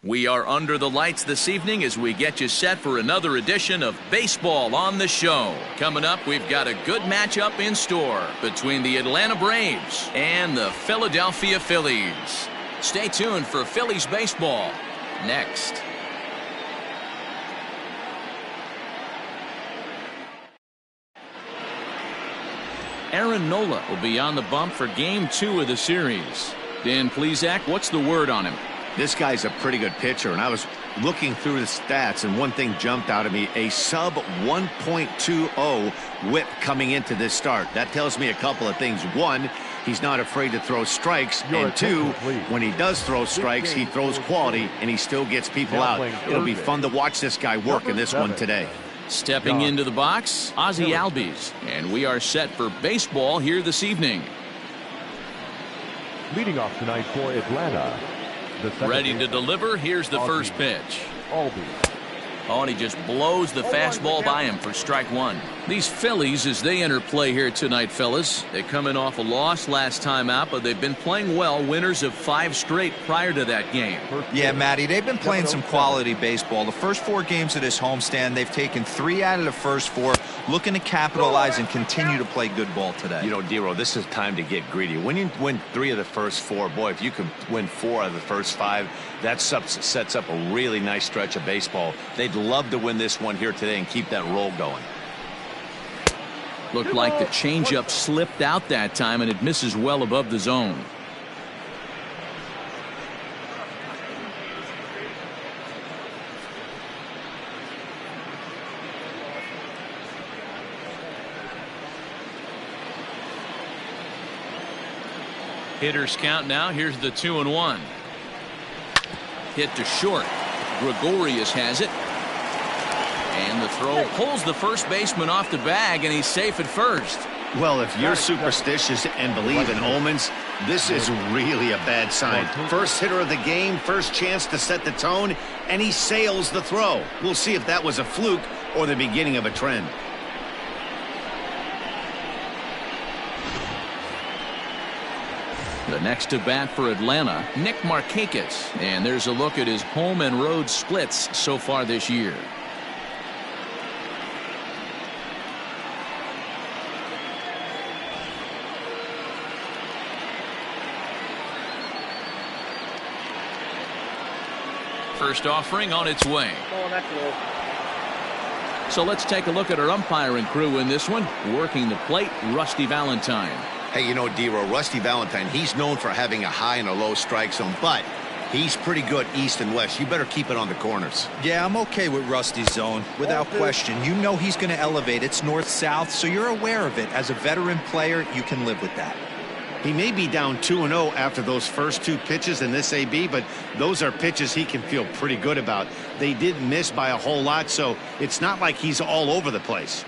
We are under the lights this evening as we get you set for another edition of Baseball on the Show. Coming up, we've got a good matchup in store between the Atlanta Braves and the Philadelphia Phillies. Stay tuned for Phillies baseball next. Aaron Nola will be on the bump for Game 2 of the series. Dan Plesac, what's the word on him? This guy's a pretty good pitcher, and I was looking through the stats, and one thing jumped out at me: a sub 1.20 whip coming into this start. That tells me a couple of things. One, he's not afraid to throw strikes, and two, when he does throw strikes, he throws quality, and he still gets people out. It'll be fun to watch this guy work in this one today. Stepping into the box, Ozzie Albies, and we are set for baseball here this evening. Leading off tonight for Atlanta. Ready to deliver. Here's the first pitch. Albies. Oh, and he just blows the fastball by him for strike one. These Phillies, as they enter play here tonight, fellas, they come in off a loss last time out, but they've been playing well, winners of 5 straight prior to that game. Yeah, Matty, they've been playing some quality baseball. The first 4 games of this homestand, they've taken 3 out of the first 4, looking to capitalize and continue to play good ball today. You know, Dero, this is time to get greedy. When you win 3 of the first 4, boy, if you can win 4 out of the first 5, that sets up a really nice stretch of baseball. They'd love to win this one here today and keep that roll going. Looked like the changeup slipped out that time, and it misses well above the zone. Hitters count now. Here's the 2-1. Hit to short. Gregorius has it. And the throw pulls the first baseman off the bag, and he's safe at first. Well, if you're superstitious and believe in omens, this is really a bad sign. First hitter of the game, first chance to set the tone, and he sails the throw. We'll see if that was a fluke or the beginning of a trend. The next to bat for Atlanta, Nick Markakis. And there's a look at his home and road splits so far this year. First offering on its way. So let's take a look at our umpiring crew in this one. Working the plate, Rusty Valentine. Hey, you know, Dero, Rusty Valentine, he's known for having a high and a low strike zone, but he's pretty good east and west. You better keep it on the corners. Yeah, I'm okay with Rusty's zone, without question. You know he's going to elevate. It's north-south, so you're aware of it. As a veteran player, you can live with that. He may be down 2-0 after those first 2 pitches in this AB, but those are pitches he can feel pretty good about. They did miss by a whole lot, so it's not like he's all over the place.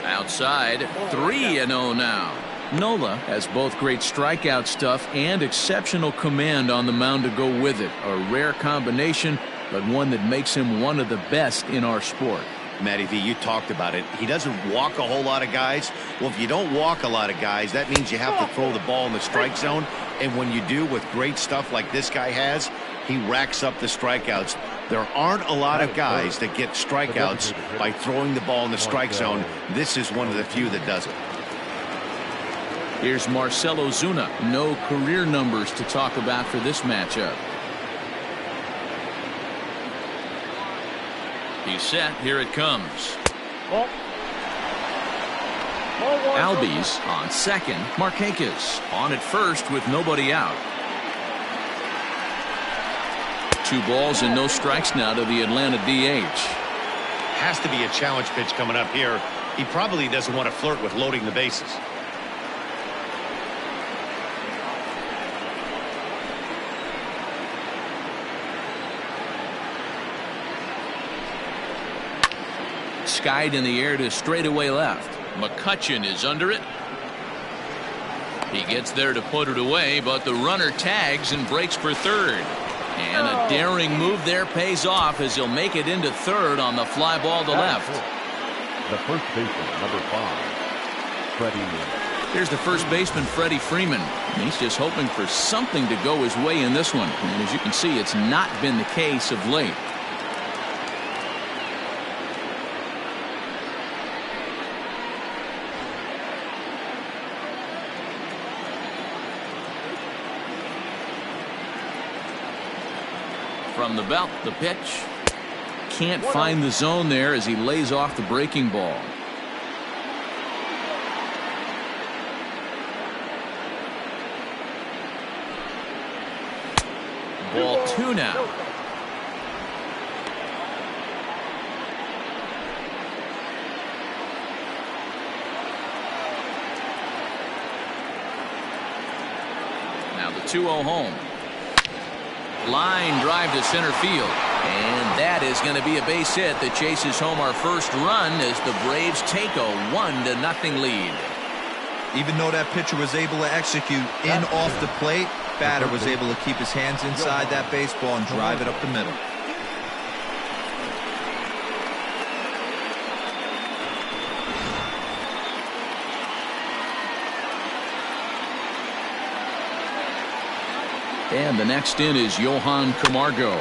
Outside, 3-0 now. Nola has both great strikeout stuff and exceptional command on the mound to go with it. A rare combination, but one that makes him one of the best in our sport. Matty V, you talked about it. He doesn't walk a whole lot of guys. Well, if you don't walk a lot of guys, that means you have to throw the ball in the strike zone. And when you do, with great stuff like this guy has, he racks up the strikeouts. There aren't a lot of guys that get strikeouts by throwing the ball in the strike zone. This is one of the few that does it. Here's Marcell Ozuna. No career numbers to talk about for this matchup. He's set. Here it comes. Albies on second. Markakis on at first with nobody out. 2 balls and no strikes now to the Atlanta DH. Has to be a challenge pitch coming up here. He probably doesn't want to flirt with loading the bases. Skied in the air to straightaway left. McCutchen is under it. He gets there to put it away, but the runner tags and breaks for third. And a daring move there pays off as he'll make it into third on the fly ball to left. The first baseman, number 5. Freddie. Here's the first baseman, Freddie Freeman. He's just hoping for something to go his way in this one. And as you can see, it's not been the case of late. From the belt, the pitch. Can't find the zone there as he lays off the breaking ball. Ball 2 now. Now the 2-0 home. Line drive to center field. And that is going to be a base hit that chases home our first run as the Braves take a 1-0 lead. Even though that pitcher was able to execute in off the plate, batter was able to keep his hands inside that baseball and drive it up the middle. And the next in is Johan Camargo.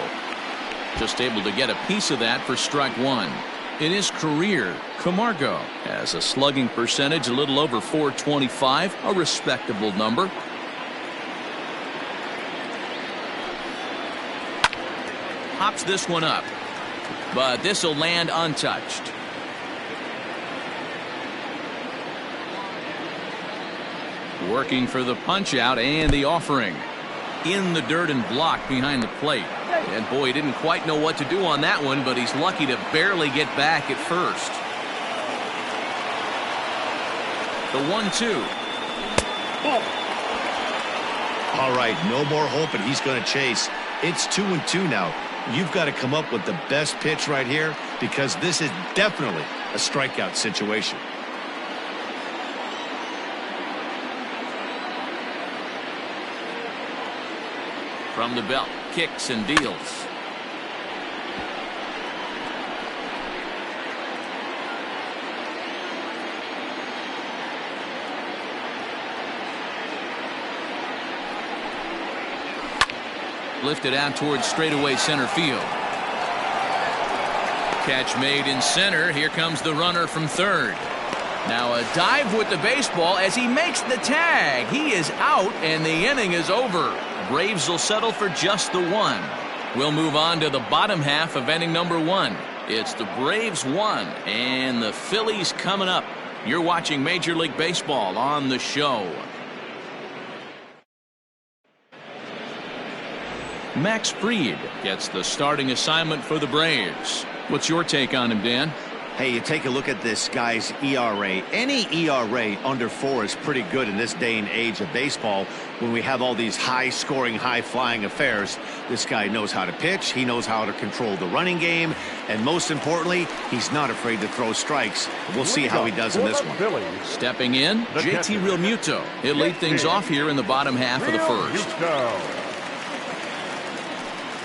Just able to get a piece of that for strike 1. In his career, Camargo has a slugging percentage a little over .425, a respectable number. Hops this one up, but this will land untouched. Working for the punch out and the offering. In the dirt and blocked behind the plate. And boy, he didn't quite know what to do on that one, but he's lucky to barely get back at first. The 1-2. All right, no more hoping he's going to chase. It's 2-2 now. You've got to come up with the best pitch right here because this is definitely a strikeout situation. From the belt, kicks and deals. Lifted out towards straightaway center field. Catch made in center. Here comes the runner from third. Now a dive with the baseball as he makes the tag. He is out and the inning is over. Braves will settle for just the 1. We'll move on to the bottom half of inning number 1. It's the Braves 1 and the Phillies coming up. You're watching Major League Baseball on the show. Max Fried gets the starting assignment for the Braves. What's your take on him, Dan? Hey, you take a look at this guy's ERA. Any ERA under 4 is pretty good in this day and age of baseball when we have all these high-scoring, high-flying affairs. This guy knows how to pitch. He knows how to control the running game. And most importantly, he's not afraid to throw strikes. We'll see how he does in this one. Stepping in, JT Realmuto. He'll lead things off here in the bottom half of the first.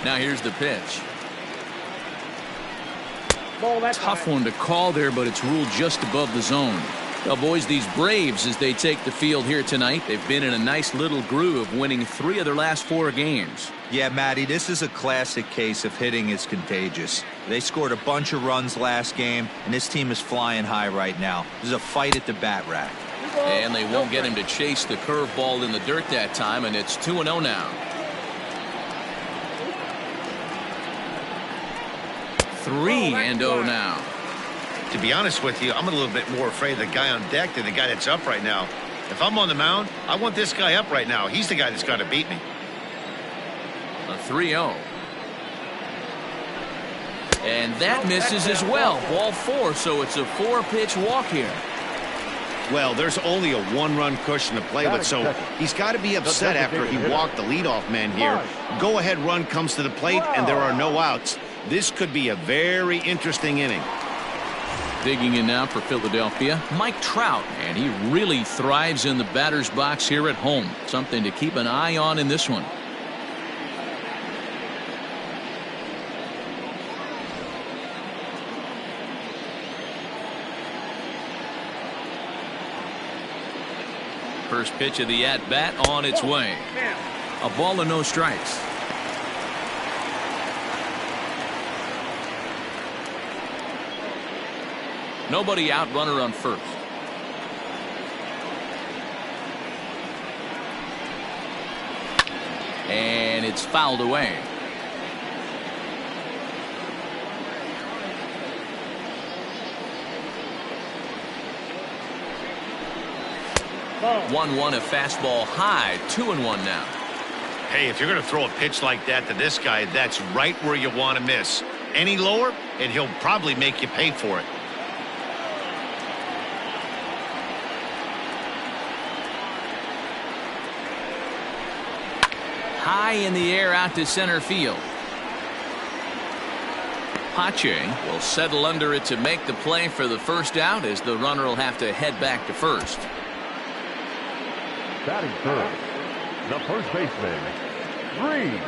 Now here's the pitch. Tough one to call there, but it's ruled just above the zone. Well, boys, these Braves, as they take the field here tonight, they've been in a nice little groove, winning 3 of their last 4 games. Yeah, Matty, this is a classic case of hitting is contagious. They scored a bunch of runs last game, and this team is flying high right now. There's a fight at the bat rack. And they won't get him to chase the curveball in the dirt that time, and it's 2-0 now. 3-0 now. To be honest with you, I'm a little bit more afraid of the guy on deck than the guy that's up right now. If I'm on the mound, I want this guy up right now. He's the guy that's got to beat me. A 3-0. And that misses as well. Ball 4, so it's a 4-pitch walk here. Well, there's only a 1-run cushion to play with, so he's got to be upset after he walked the leadoff man here. Go-ahead run comes to the plate, and there are no outs. This could be a very interesting inning. Digging in now for Philadelphia, Mike Trout, and he really thrives in the batter's box here at home. Something to keep an eye on in this one. First pitch of the at-bat on its way. A ball and no strikes. Nobody out, runner on first. And it's fouled away. Oh. 1-1 a fastball high. 2-1 now. Hey, if you're going to throw a pitch like that to this guy, that's right where you want to miss. Any lower, and he'll probably make you pay for it. High in the air out to center field. Pache will settle under it to make the play for the first out, as the runner will have to head back to first. Batting first, the first baseman, Rhys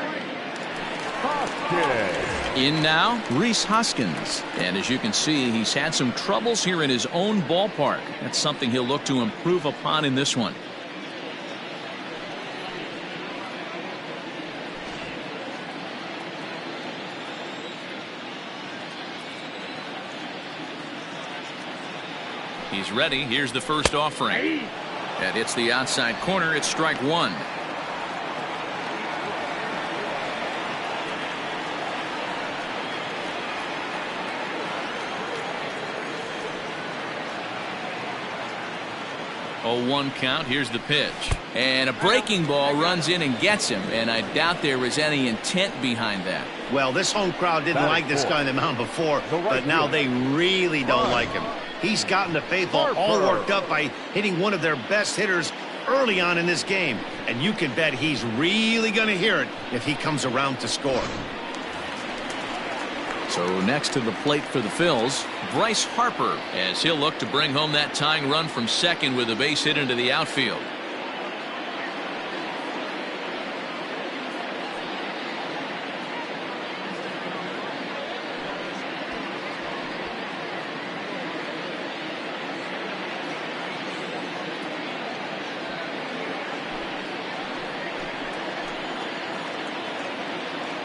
Hoskins. In now, Rhys Hoskins. And as you can see, he's had some troubles here in his own ballpark. That's something he'll look to improve upon in this one. He's ready. Here's the first offering. That hits the outside corner. It's strike one. Oh, 1 count. Here's the pitch. And a breaking ball runs in and gets him. And I doubt there was any intent behind that. Well, this home crowd didn't like this guy on the mound before, but now they really don't like him. He's gotten the faithful all worked up by hitting one of their best hitters early on in this game. And you can bet he's really going to hear it if he comes around to score. So next to the plate for the Phillies, Bryce Harper, as he'll look to bring home that tying run from second with a base hit into the outfield.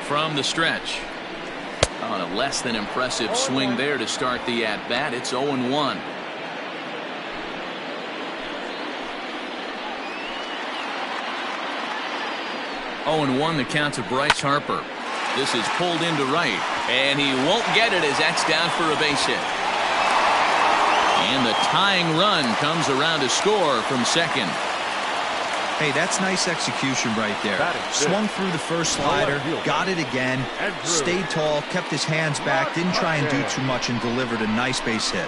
From the stretch. On a less than impressive swing there to start the at-bat. It's 0-1. Oh, 1 the count to Bryce Harper. This is pulled into right, and he won't get it as that's down for a base hit. And the tying run comes around to score from second. Hey, that's nice execution right there. Swung through the first slider, got it again, stayed tall, kept his hands back, didn't try and do too much, and delivered a nice base hit.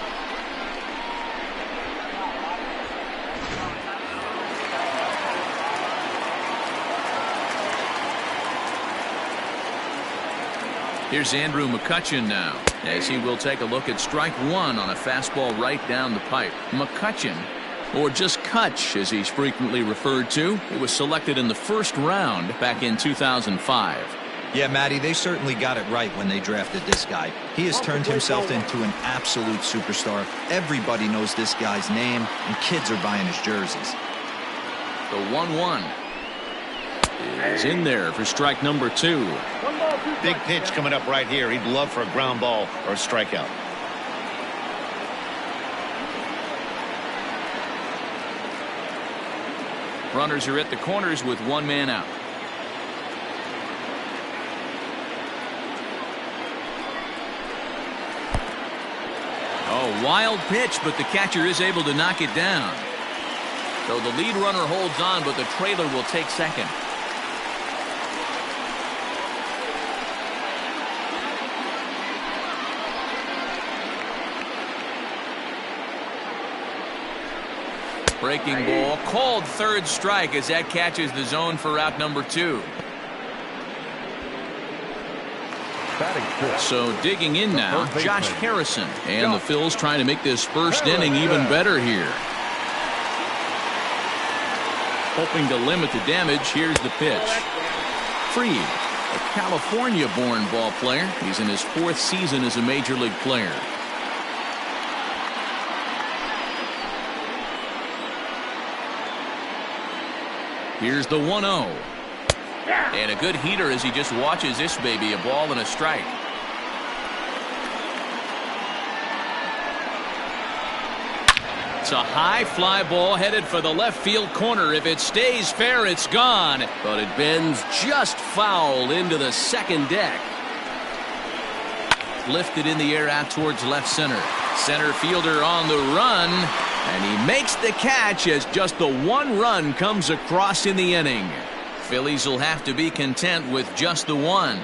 Here's Andrew McCutchen now, as he will take a look at strike one on a fastball right down the pipe. McCutchen, or just Kutch as he's frequently referred to, he was selected in the first round back in 2005. Yeah, Matty, they certainly got it right when they drafted this guy. He has turned himself into an absolute superstar. Everybody knows this guy's name, and kids are buying his jerseys. The 1-1 is in there for strike number 2. Big pitch coming up right here. He'd love for a ground ball or a strikeout. Runners are at the corners with one man out. Oh, wild pitch, but the catcher is able to knock it down. So the lead runner holds on, but the trailer will take second. Breaking ball called third strike as that catches the zone for out number 2. So digging in now, Josh Harrison, and the Phils trying to make this first inning even better here. Hoping to limit the damage. Here's the pitch. Fried, a California-born ball player. He's in his 4th season as a major league player. Here's the 1-0. And a good heater as he just watches this baby, a ball and a strike. It's a high fly ball headed for the left field corner. If it stays fair, it's gone. But it bends just foul into the second deck. Lifted in the air out towards left center. Center fielder on the run. And he makes the catch as just the one run comes across in the inning. Phillies will have to be content with just the one.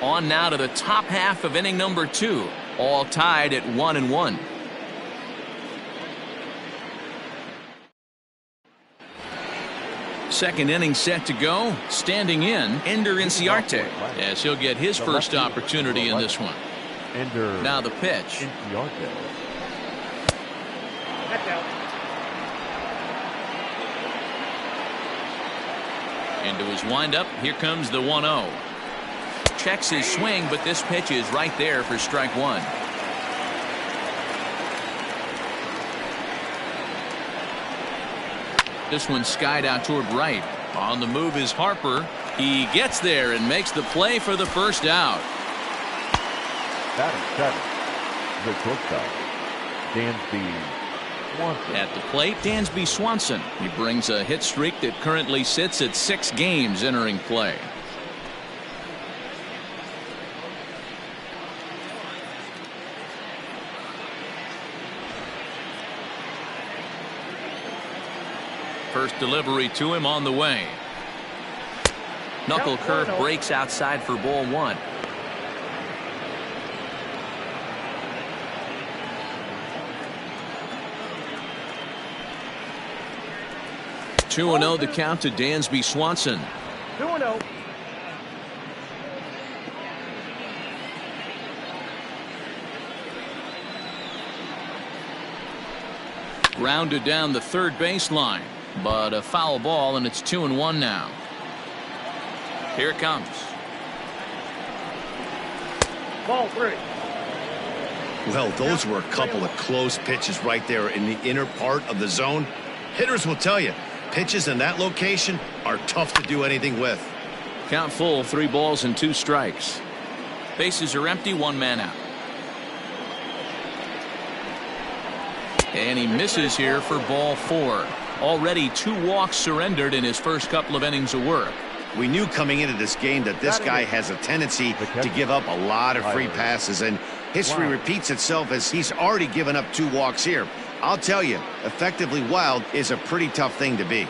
On now to the top half of inning number 2. All tied at 1-1. Second inning set to go. Standing in, Ender Inciarte, as he'll get his first opportunity in this one. Now the pitch. Into his windup. Here comes the 1-0. Checks his swing, but this pitch is right there for strike one. This one skied out toward right. On the move is Harper. He gets there and makes the play for the first out. Batting seventh, the shortstop, Dansby Swanson. At the plate, Dansby Swanson. He brings a hit streak that currently sits at 6 games entering play. First delivery to him on the way. Knuckle curve breaks outside for ball 1. Two 2-0 the count to Dansby Swanson. 2-0. Grounded down the third baseline, but a foul ball, and it's 2-1 now. Here it comes. Ball 3. Well, those were a couple of close pitches right there in the inner part of the zone. Hitters will tell you, pitches in that location are tough to do anything with. Count full, 3 balls and 2 strikes. Bases are empty, 1 man out. And he misses here for ball 4. Already 2 walks surrendered in his first couple of innings of work. We knew coming into this game that this guy has a tendency to give up a lot of free passes, and history repeats itself as he's already given up 2 walks here. I'll tell you, effectively wild is a pretty tough thing to be.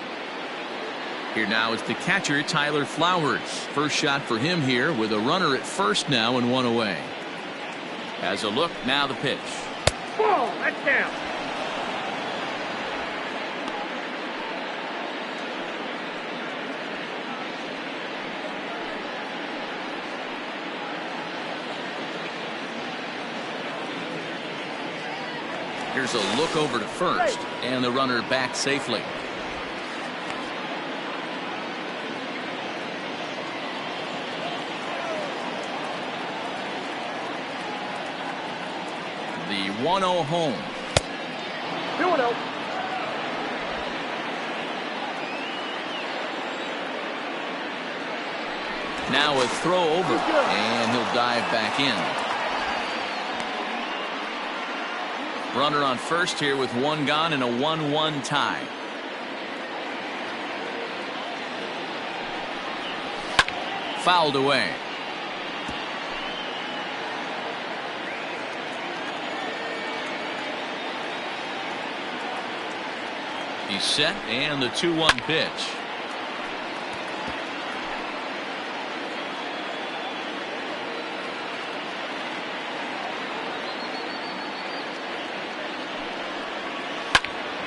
Here now is the catcher, Tyler Flowers. First shot for him here with a runner at first now and 1 away. Has a look, now the pitch. Ball, that's down. Here's a look over to first, and the runner back safely. The 1-0 home. 2-0. Now a throw over, and he'll dive back in. Runner on first here with 1 gone and a 1-1 tie. Fouled away. He's set, and the 2-1 pitch.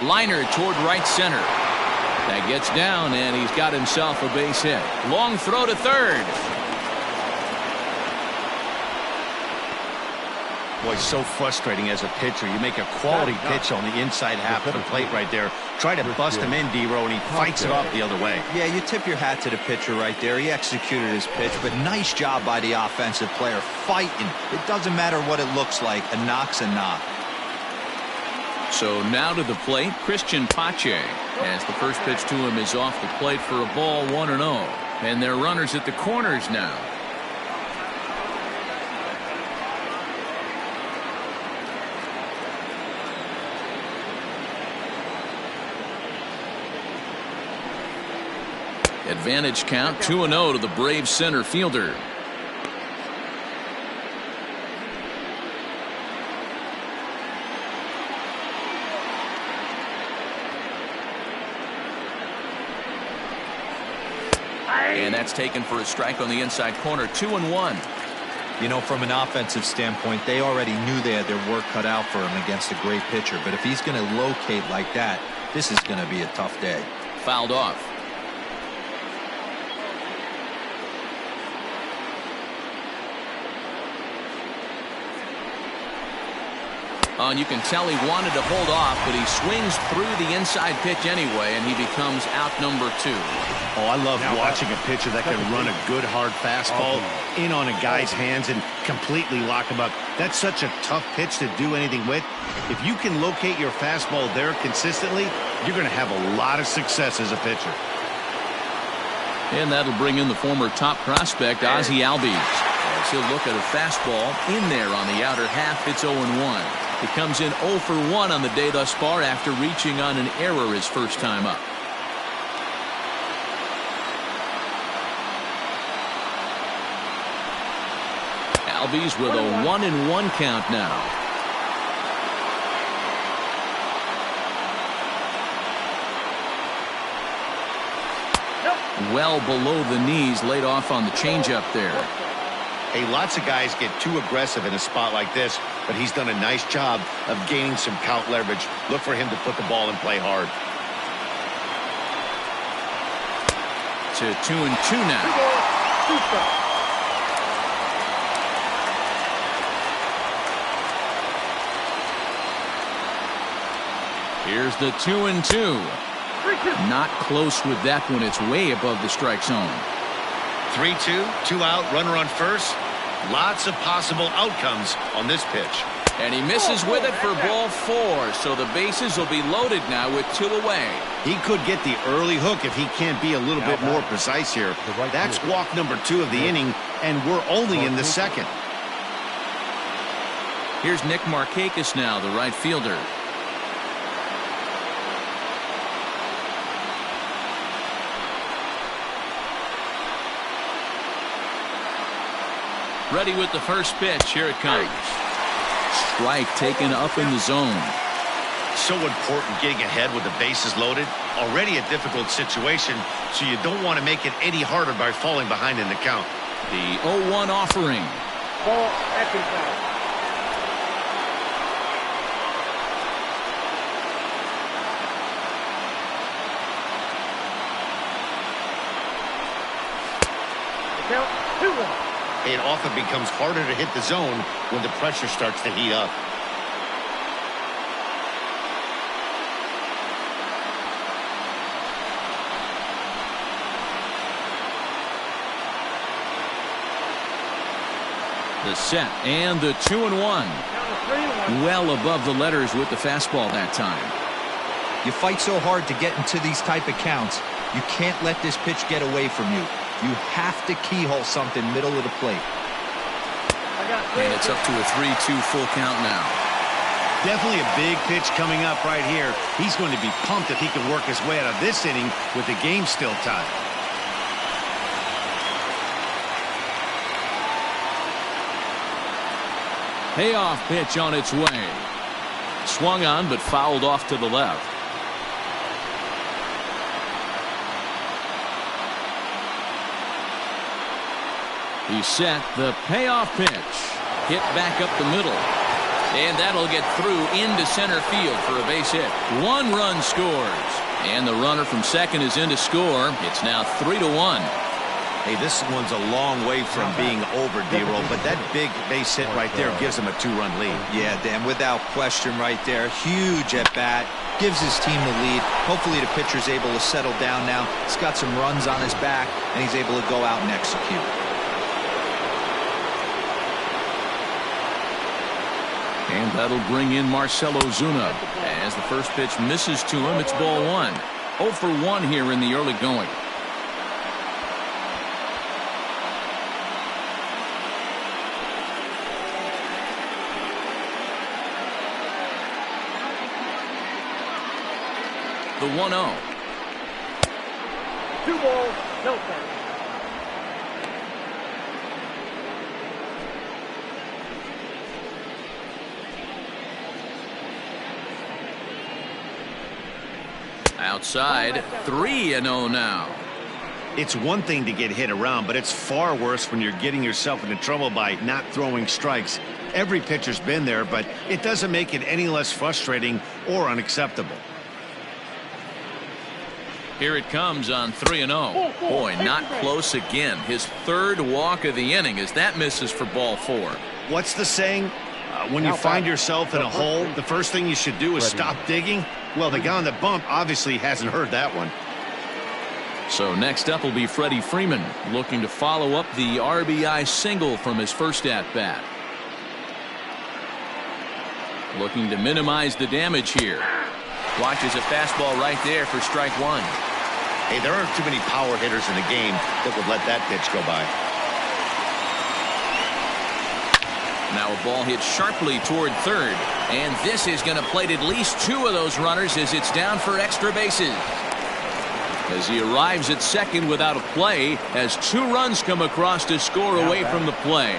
Liner toward right center. That gets down, and he's got himself a base hit. Long throw to third. Boy, so frustrating as a pitcher. You make a quality pitch on the inside half of the plate right there. Try to bust him in, D-Row, and he fights it off the other way. Yeah, you tip your hat to the pitcher right there. He executed his pitch, but nice job by the offensive player fighting. It doesn't matter what it looks like. A knock's a knock. So now to the plate, Christian Pache, as the first pitch to him is off the plate for a ball, 1-0. And they're runners at the corners now. Advantage count 2-0 to the Braves center fielder. And that's taken for a strike on the inside corner. 2-1. You know, from an offensive standpoint, they already knew they had their work cut out for him against a great pitcher. But if he's going to locate like that, this is going to be a tough day. Fouled off. And you can tell he wanted to hold off, but he swings through the inside pitch anyway, and he becomes out number 2. Oh, I love watching a pitcher that can run a good hard fastball in on a guy's hands and completely lock him up. That's such a tough pitch to do anything with. If you can locate your fastball there consistently, you're going to have a lot of success as a pitcher. And that'll bring in the former top prospect, Ozzie Albies. As he'll look at a fastball in there on the outer half. It's 0-1. He comes in 0 for 1 on the day thus far after reaching on an error his first time up. Albies with a 1-1 count now. Well below the knees, laid off on the changeup there. Hey, lots of guys get too aggressive in a spot like this, but he's done a nice job of gaining some count leverage. Look for him to put the ball in play hard. To 2-2 now. Here's the 2-2. Not close with that one. It's way above the strike zone. 3-2, 2 out, runner on first. Lots of possible outcomes on this pitch. And he misses with it for ball 4. So the bases will be loaded now with 2 away. He could get the early hook if he can't be a little bit more precise here. That's walk number 2 of the inning, and we're only in the second. Here's Nick Markakis now, the right fielder. Ready with the first pitch. Here it comes. Strike taken up in the zone. So important getting ahead with the bases loaded. Already a difficult situation, so you don't want to make it any harder by falling behind in the count. The 0-1 offering. Ball at inside. Count 2-1. It often becomes harder to hit the zone when the pressure starts to heat up. The set and the 2-1. Well above the letters with the fastball that time. You fight so hard to get into these type of counts. You can't let this pitch get away from you. You have to keyhole something middle of the plate. And it's up to a 3-2 full count now. Definitely a big pitch coming up right here. He's going to be pumped if he can work his way out of this inning with the game still tied. Payoff pitch on its way. Swung on but fouled off to the left. He set the payoff pitch. Hit back up the middle. And that'll get through into center field for a base hit. 1 run scores. And the runner from second is in to score. It's now 3-1. Hey, this one's a long way from being over, D-Roll, but that big base hit right there gives him a 2-run lead. Yeah, Dan, without question right there. Huge at bat. Gives his team the lead. Hopefully the pitcher's able to settle down now. He's got some runs on his back, and he's able to go out and execute. And that'll bring in Marcell Ozuna. As the first pitch misses to him, it's ball one. 0 for 1 here in the early going. The 1-0. 2 balls, no strikes. Outside, 3-0 now. It's one thing to get hit around, but it's far worse when you're getting yourself into trouble by not throwing strikes. Every pitcher's been there, but it doesn't make it any less frustrating or unacceptable. Here it comes on 3-0. Boy, not close again. His third walk of the inning as that misses for ball 4. What's the saying? When you find yourself in a hole, the first thing you should do is stop digging. Well, the guy on the bump obviously hasn't heard that one. So next up will be Freddie Freeman, looking to follow up the RBI single from his first at-bat. Looking to minimize the damage here. Watches a fastball right there for strike 1. Hey, there aren't too many power hitters in the game that would let that pitch go by. Now a ball hit sharply toward third, and this is going to plate at least 2 of those runners as it's down for extra bases. As he arrives at second without a play, as 2 runs come across to score away from the play.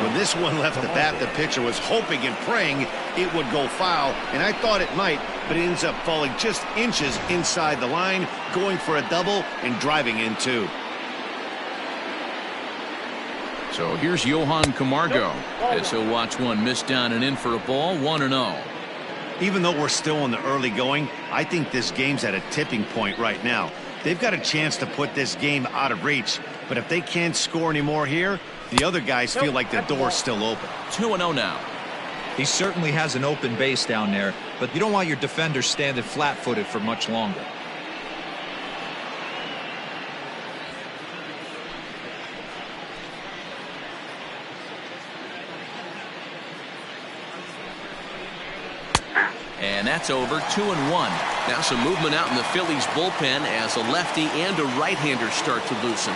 When this one left the bat, the pitcher was hoping and praying it would go foul, and I thought it might, but it ends up falling just inches inside the line, going for a double and driving in 2. So here's Johan Camargo as he'll watch one miss down and in for a ball. 1-0. Even though we're still in the early going, I think this game's at a tipping point right now. They've got a chance to put this game out of reach, but if they can't score any more here, the other guys feel like the door's still open. 2-0 now. He certainly has an open base down there, but you don't want your defenders standing flat-footed for much longer. And that's over. 2-1. Now some movement out in the Phillies bullpen as a lefty and a right-hander start to loosen.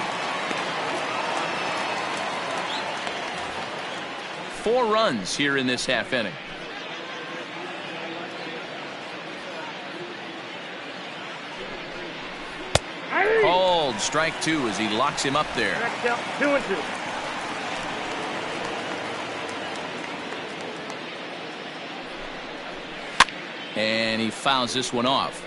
4 runs here in this half inning. Called strike 2 as he locks him up there. 2-2. And he fouls this one off.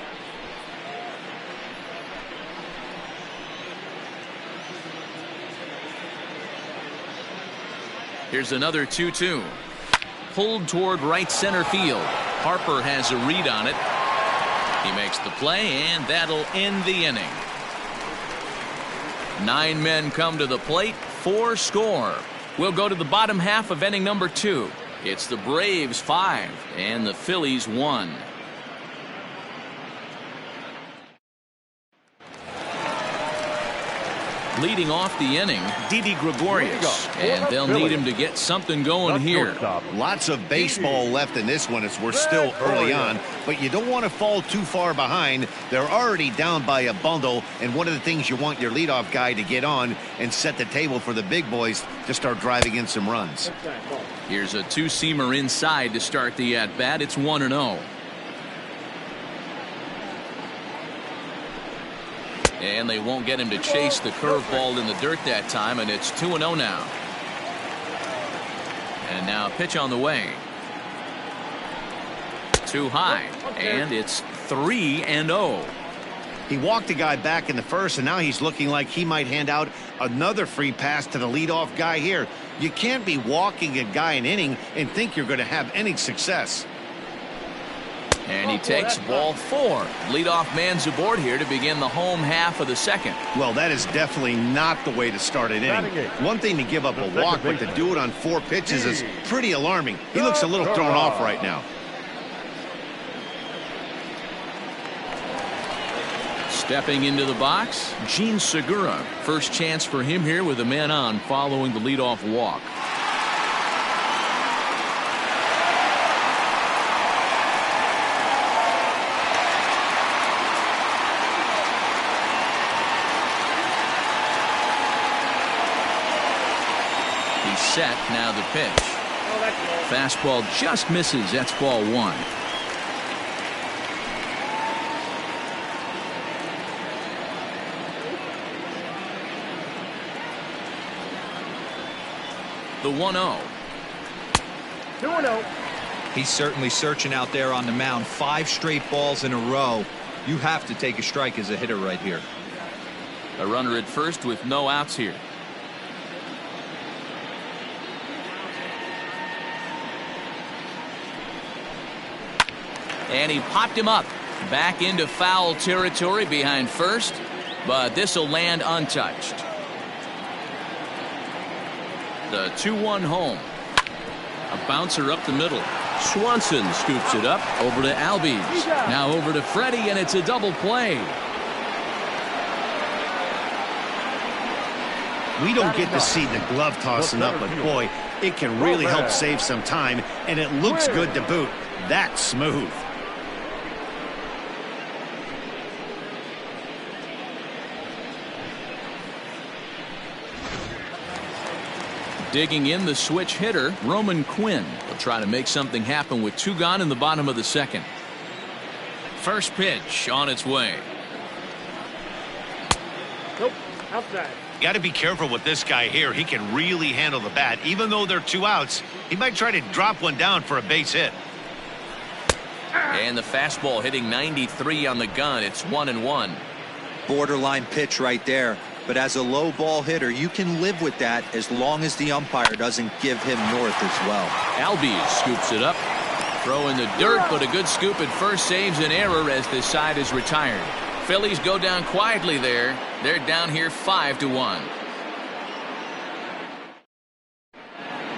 Here's another 2-2. Pulled toward right center field. Harper has a read on it. He makes the play, and that'll end the inning. 9 men come to the plate, 4 score. We'll go to the bottom half of inning number 2. It's the Braves 5 and the Phillies 1. Leading off the inning, Didi Gregorius, and they'll need him to get something going here. Lots of baseball left in this one as we're still early on, but you don't want to fall too far behind. They're already down by a bundle, and one of the things you want your leadoff guy to get on and set the table for the big boys to start driving in some runs. Here's a 2-seamer inside to start the at-bat. It's 1-0. And they won't get him to chase the curveball in the dirt that time, and it's 2-0 now. And now pitch on the way. Too high, and it's 3-0. He walked a guy back in the first, and now he's looking like he might hand out another free pass to the leadoff guy here. You can't be walking a guy an inning and think you're going to have any success. And he takes ball 4. Leadoff man's aboard here to begin the home half of the second. Well, that is definitely not the way to start an inning. One thing to give up a walk, but to do it on 4 pitches is pretty alarming. He looks a little thrown off right now. Stepping into the box, Gene Segura. First chance for him here with a man on following the leadoff walk. He's set. Now the pitch. Fastball just misses. That's ball one. The 1-0. 2-0. He's certainly searching out there on the mound. 5 straight balls in a row. You have to take a strike as a hitter right here. A runner at first with no outs here. And he popped him up. Back into foul territory behind first, but this will land untouched. The 2-1 home. A bouncer up the middle. Swanson scoops it up over to Albies. Now over to Freddie, and it's a double play. We don't get to see the glove tossing up, but boy, it can really help save some time, and it looks good to boot. That's smooth. Digging in, the switch hitter, Roman Quinn. Will try to make something happen with 2 gone in the bottom of the second. First pitch on its way. Nope. Outside. Got to be careful with this guy here. He can really handle the bat. Even though there are 2 outs, he might try to drop one down for a base hit. And the fastball hitting 93 on the gun. It's 1-1. Borderline pitch right there. But as a low ball hitter, you can live with that as long as the umpire doesn't give him north as well. Albies scoops it up. Throw in the dirt, but a good scoop at first saves an error as this side is retired. Phillies go down quietly there. They're down here 5-1.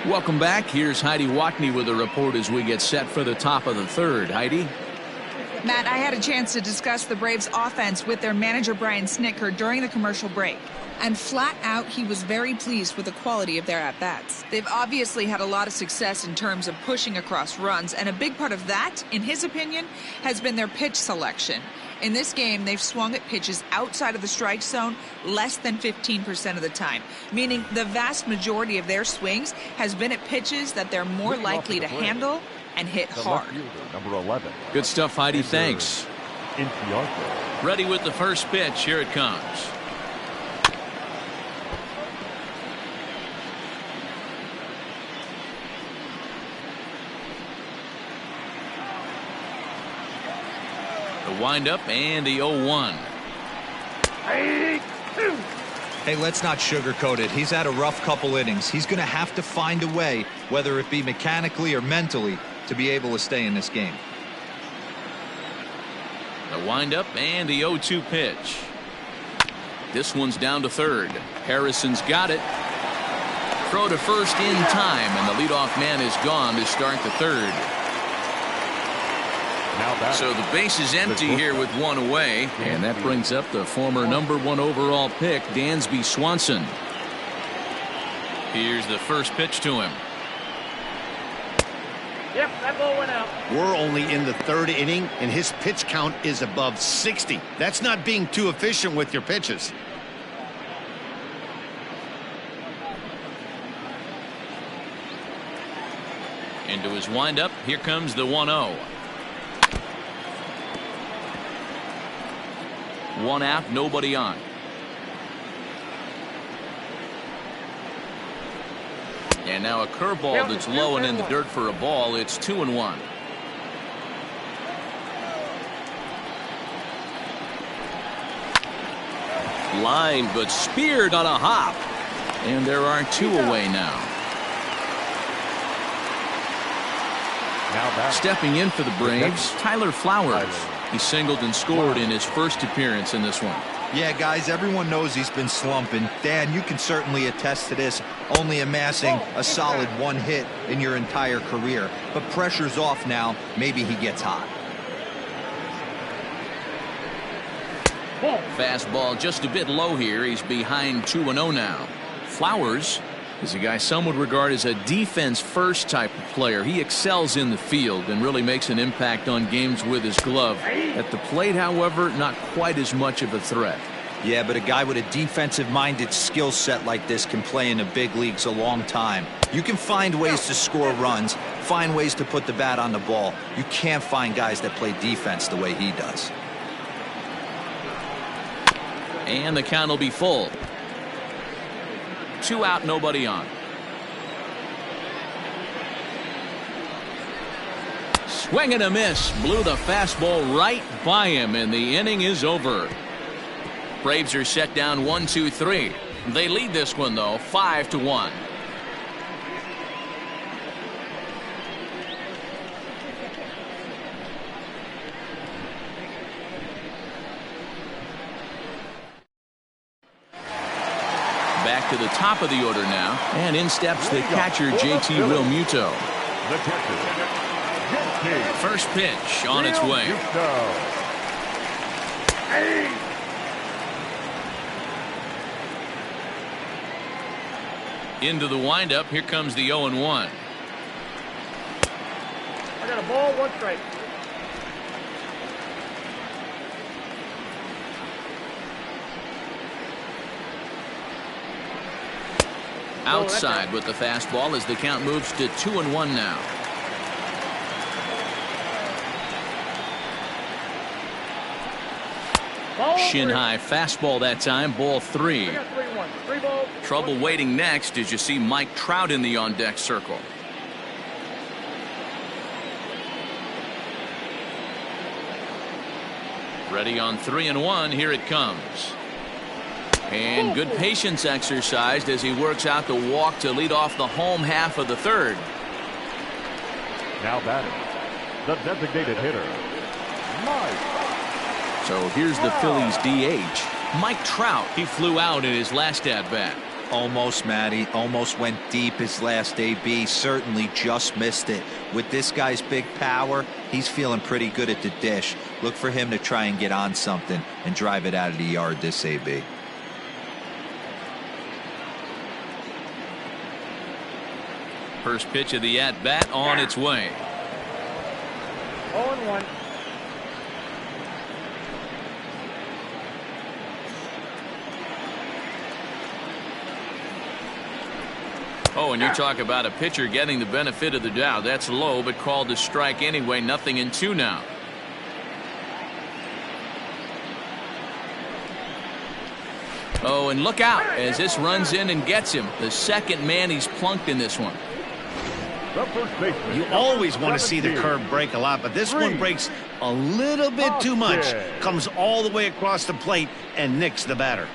Welcome back. Here's Heidi Watney with a report as we get set for the top of the third. Heidi? Matt, I had a chance to discuss the Braves offense with their manager Brian Snitker during the commercial break. And flat out, he was very pleased with the quality of their at-bats. They've obviously had a lot of success in terms of pushing across runs, and a big part of that, in his opinion, has been their pitch selection. In this game, they've swung at pitches outside of the strike zone less than 15% of the time, meaning the vast majority of their swings has been at pitches that they're more likely to handle and hit hard. Number 11. Good stuff, Heidi. Thanks. Ready with the first pitch. Here it comes. The windup and the 0-1. Hey, let's not sugarcoat it. He's had a rough couple innings. He's going to have to find a way, whether it be mechanically or mentally, to be able to stay in this game. The windup and the 0-2 pitch. This one's down to third. Harrison's got it. Throw to first in time, and the leadoff man is gone to start the third. So the base is empty here with 1 away, and that brings up the former number 1 overall pick, Dansby Swanson. Here's the first pitch to him. Yep, that ball went out. We're only in the 3rd inning, and his pitch count is above 60. That's not being too efficient with your pitches. Into his windup. Here comes the 1-0. 1 out, nobody on. And now a curveball that's low and in the dirt for a ball. It's 2-1. Line, but speared on a hop. And there are 2 away now. Stepping in for the Braves, Tyler Flowers. He singled and scored in his first appearance in this one. Yeah, guys, everyone knows he's been slumping. Dan, you can certainly attest to this, only amassing a solid 1 hit in your entire career. But pressure's off now. Maybe he gets hot. Fastball just a bit low here. He's behind 2-0 now. Flowers is a guy some would regard as a defense-first type of player. He excels in the field and really makes an impact on games with his glove. At the plate, however, not quite as much of a threat. Yeah, but a guy with a defensive-minded skill set like this can play in the big leagues a long time. You can find ways to score runs, find ways to put the bat on the ball. You can't find guys that play defense the way he does. And the count will be full. 2 out, nobody on. Swing and a miss. Blew the fastball right by him, and the inning is over. Braves are set down 1-2-3. They lead this one, though, 5-1. Back to the top of the order now, and in steps the catcher, JT Realmuto. The catcher, JT. First pitch on its way. Into the windup. Here comes the 0-1. I got a ball, 1 strike. Outside with the fastball as the count moves to 2-1 now. Shin high fastball that time, ball 3. Trouble waiting next as you see Mike Trout in the on deck circle. Ready on 3-1. Here it comes. And good patience exercised as he works out the walk to lead off the home half of the third. Now batting, the designated hitter, Mike. So here's the Phillies DH, Mike Trout. He flew out in his last at bat. Almost, Matty. Almost went deep his last AB. Certainly just missed it. With this guy's big power, he's feeling pretty good at the dish. Look for him to try and get on something and drive it out of the yard this AB. First pitch of the at bat on its way. 0-1. Oh, and you talk about a pitcher getting the benefit of the doubt. That's low, but called a strike anyway. 0-2 now. Oh, and look out as this runs in and gets him. The second man he's plunked in this one. You always want to see the curve break a lot, but this one breaks a little bit too much. Comes all the way across the plate and nicks the batter.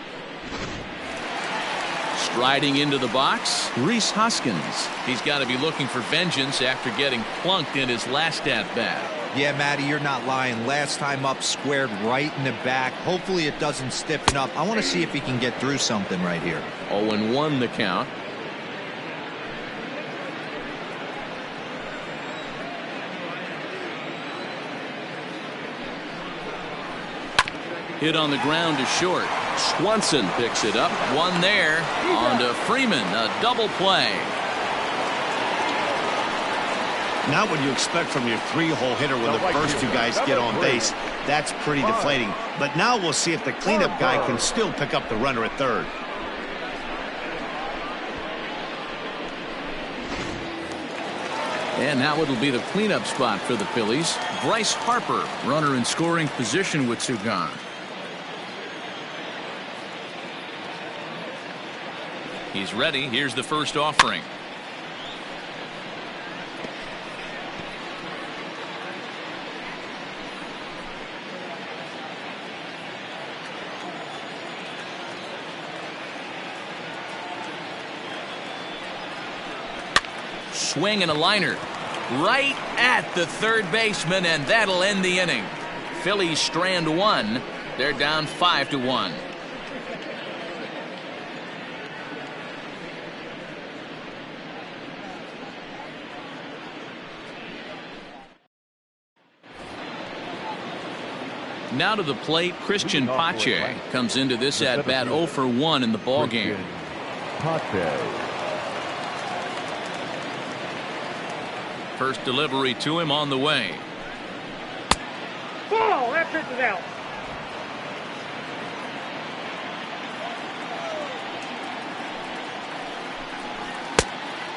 Striding into the box, Rhys Hoskins. He's got to be looking for vengeance after getting plunked in his last at bat. Yeah, Matty, you're not lying. Last time up, squared right in the back. Hopefully it doesn't stiffen up. I want to see if he can get through something right here. 0-1 the count. Hit on the ground to short. Swanson picks it up. One there. On to Freeman. A double play. Not what you expect from your 3-hole hitter when the first 2 guys get on base. That's pretty deflating. But now we'll see if the cleanup guy can still pick up the runner at third. And now it'll be the cleanup spot for the Phillies. Bryce Harper, runner in scoring position with 2 gone. He's ready. Here's the first offering. Swing and a liner right at the third baseman, and that'll end the inning. Phillies strand 1. They're down 5-1. Now to the plate, Christian Pache comes into this at bat 0 for 1 in the ball game. First delivery to him on the way. Ball, that pitch is out.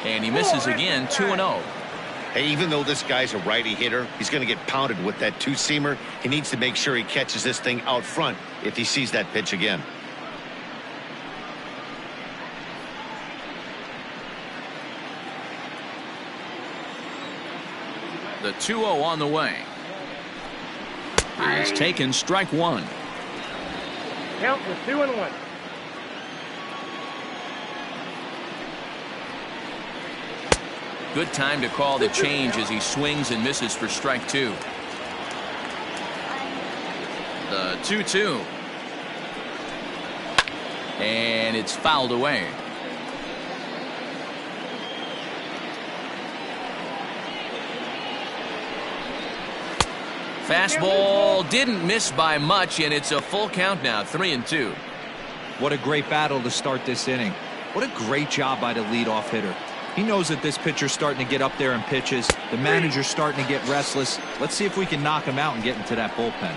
And he misses again, 2-0. Hey, even though this guy's a righty hitter, he's going to get pounded with that two-seamer. He needs to make sure he catches this thing out front if he sees that pitch again. The 2-0 on the way. He's taken strike one. Count was 2-1. Good time to call the change as he swings and misses for strike two. The 2-2. And it's fouled away. Fastball didn't miss by much, and it's a full count now, 3-2. What a great battle to start this inning. What a great job by the leadoff hitter. He knows that this pitcher's starting to get up there in pitches. The manager's starting to get restless. Let's see if we can knock him out and get into that bullpen.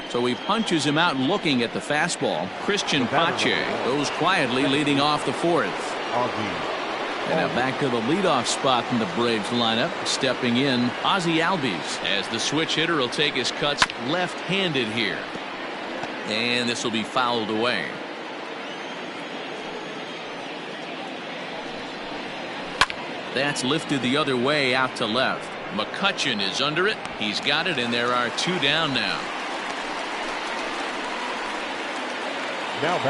So he punches him out looking at the fastball. Christian Pache goes quietly leading off the fourth. And now back to the leadoff spot in the Braves lineup. Stepping in, Ozzie Albies, as the switch hitter will take his cuts left-handed here. And this will be fouled away. That's lifted the other way out to left. McCutchen is under it. He's got it, and there are two down now.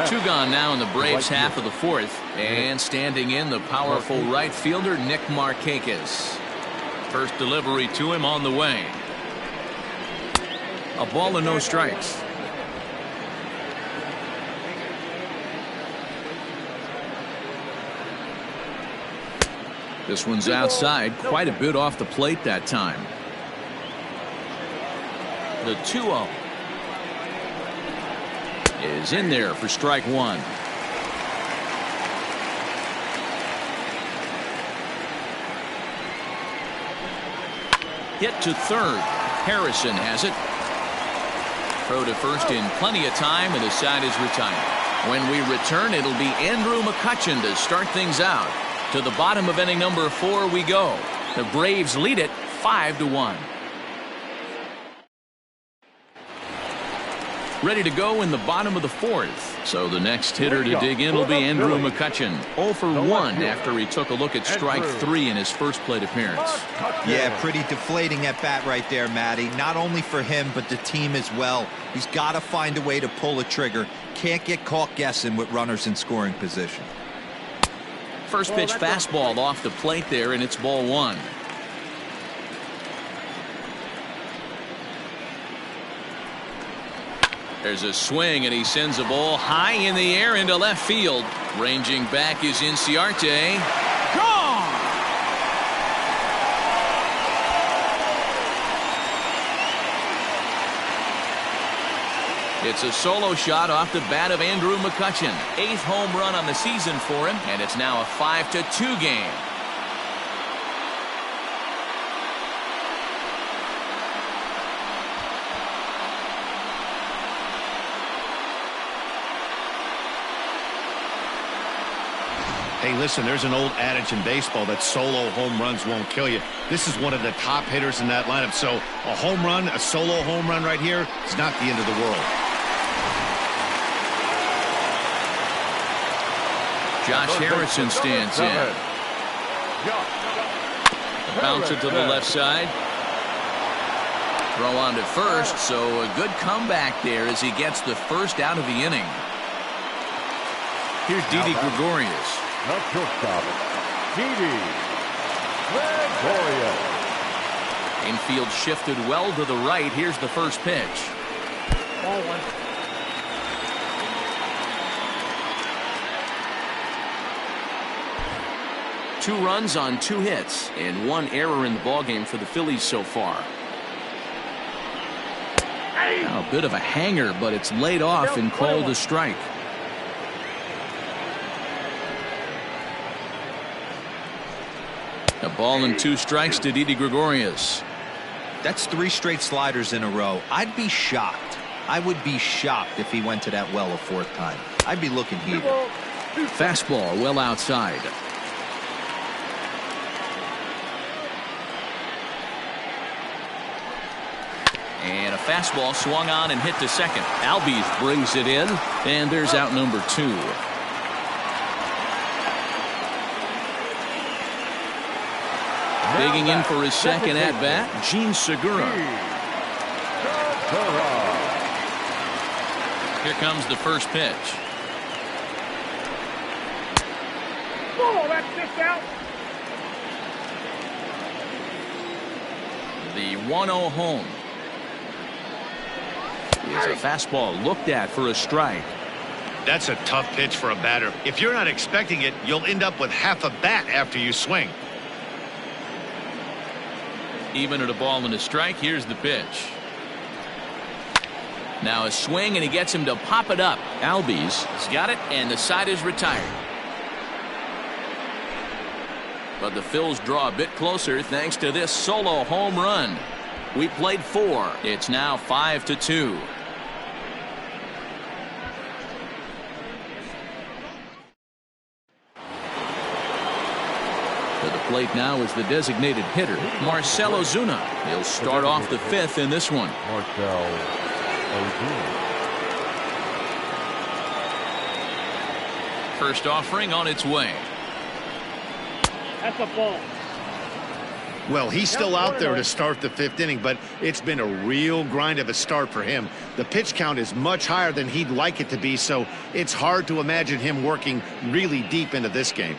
Two gone now in the Braves half of the fourth. And standing in, the powerful right fielder, Nick Markakis. First delivery to him on the way. A ball and no strikes. This one's outside, quite a bit off the plate that time. The 2-0 is in there for strike one. Hit to third. Harrison has it. Throw to first in plenty of time, and the side is retired. When we return, it'll be Andrew McCutchen to start things out. To the bottom of inning number 4 we go. The Braves lead it 5-1. Ready to go in the bottom of the fourth. So the next hitter to dig in will be Andrew McCutchen. 0 for 1 after he took a look at strike 3 in his first plate appearance. Yeah, pretty deflating at bat right there, Matty. Not only for him, but the team as well. He's got to find a way to pull a trigger. Can't get caught guessing with runners in scoring position. First pitch fastball off the plate there, and it's ball one. There's a swing, and he sends a ball high in the air into left field. Ranging back is Inciarte. Gone! It's a solo shot off the bat of Andrew McCutchen. 8th home run on the season for him, and it's now a 5-2 game. Hey, listen, there's an old adage in baseball that solo home runs won't kill you. This is one of the top hitters in that lineup. So a home run, a solo home run right here is not the end of the world. Josh Harrison stands in. Bounce it to the left side. Throw on to first, so a good comeback there as he gets the first out of the inning. Here's Didi Gregorius. The shortstop, Didi Gregorius. Infield shifted well to the right. Here's the first pitch. Ball one. Two runs on 2 hits and 1 error in the ballgame for the Phillies so far. Now a bit of a hanger, but it's laid off and called a strike. A ball and 2 strikes to Didi Gregorius. That's 3 straight sliders in a row. I'd be shocked. I would be shocked if he went to that well a 4th time. I'd be looking heated. Fastball well outside. And a fastball swung on and hit to second. Albies brings it in, and there's out number 2. Digging in for his second at-bat, Gene Segura. Here comes the first pitch. Oh, that's just out. The 1-0 home. Is a fastball looked at for a strike. That's a tough pitch for a batter. If you're not expecting it, you'll end up with half a bat after you swing. Even at a ball and a strike, here's the pitch. Now a swing, and he gets him to pop it up. Albies has got it, and the side is retired. But the Phils draw a bit closer thanks to this solo home run. We played 4. It's now 5-2. To the plate now is the designated hitter, Marcell Ozuna. He'll start off the 5th in this one. Marcell Ozuna. First offering on its way. That's a ball. Well, he's still out there to start the 5th inning, but it's been a real grind of a start for him. The pitch count is much higher than he'd like it to be, so it's hard to imagine him working really deep into this game.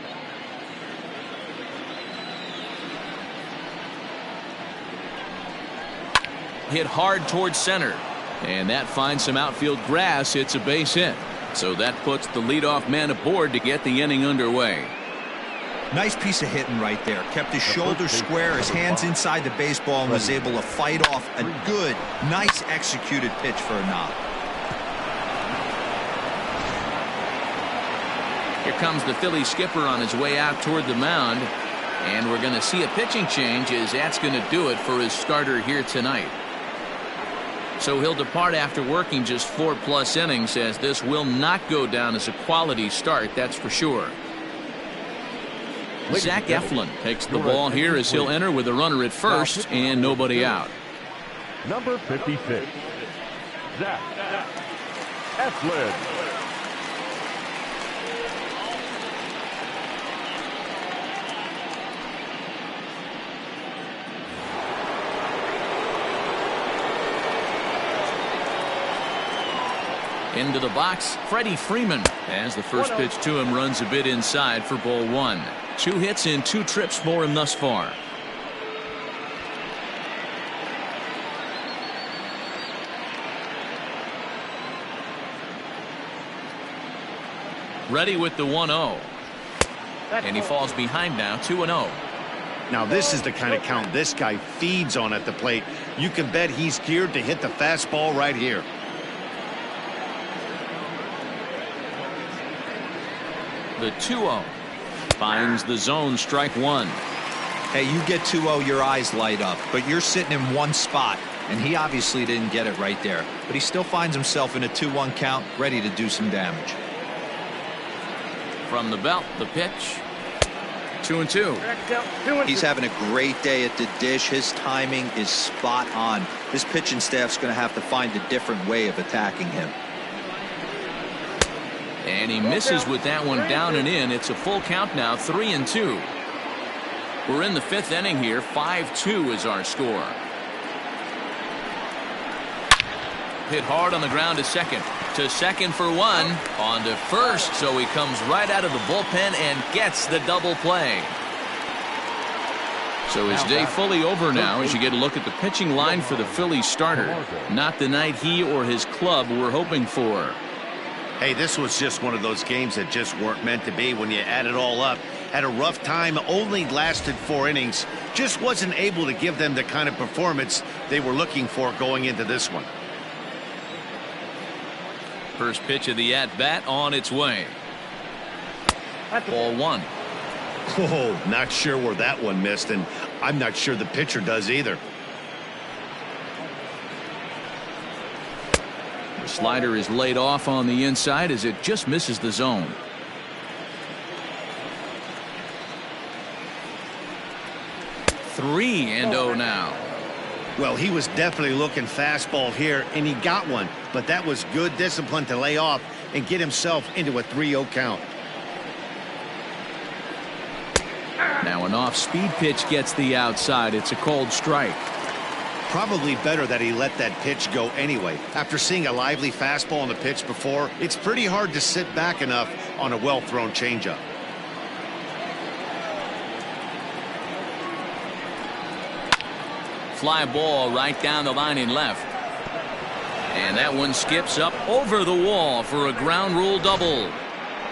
Hit hard towards center, and that finds some outfield grass. It's a base hit, so that puts the leadoff man aboard to get the inning underway. Nice piece of hitting right there. Kept his shoulders square, his hands inside the baseball, and was able to fight off a good, nice executed pitch for a knock. Here comes the Phillies skipper on his way out toward the mound, and we're going to see a pitching change, as that's going to do it for his starter here tonight. So he'll depart after working just 4+ innings, as this will not go down as a quality start, that's for sure. Zach Eflin takes the ball here as he'll enter with a runner at first and nobody out. Number 56, Zach Eflin. Into the box, Freddie Freeman, as the first pitch to him runs a bit inside for ball 1. 2 hits in 2 trips for him thus far. Ready with the 1-0. And he falls behind now, 2-0. Now this is the kind of count this guy feeds on at the plate. You can bet he's geared to hit the fastball right here. The 2-0 finds the zone, strike 1. Hey, you get 2-0, your eyes light up, but you're sitting in one spot, and he obviously didn't get it right there. But he still finds himself in a 2-1 count, ready to do some damage. From the belt, the pitch. 2-2. He's having a great day at the dish. His timing is spot on. His pitching staff's going to have to find a different way of attacking him. And he misses with that one down and in. It's a full count now, 3-2. We're in the 5th inning here. 5-2 is our score. Hit hard on the ground to second. To second for 1. On to first, so he comes right out of the bullpen and gets the double play. So his day fully over now as you get a look at the pitching line for the Phillies starter. Not the night he or his club were hoping for. Hey, this was just one of those games that just weren't meant to be when you add it all up. Had a rough time, only lasted 4 innings. Just wasn't able to give them the kind of performance they were looking for going into this one. First pitch of the at-bat on its way. Ball 1. Oh, not sure where that one missed, and I'm not sure the pitcher does either. The slider is laid off on the inside as it just misses the zone. Three and 0 now. Well, he was definitely looking fastball here, and he got one. But that was good discipline to lay off and get himself into a 3-0 count. Now an off-speed pitch gets the outside. It's a cold strike. Probably better that he let that pitch go anyway. After seeing a lively fastball on the pitch before, it's pretty hard to sit back enough on a well-thrown changeup. Fly ball right down the line in left. And that one skips up over the wall for a ground rule double.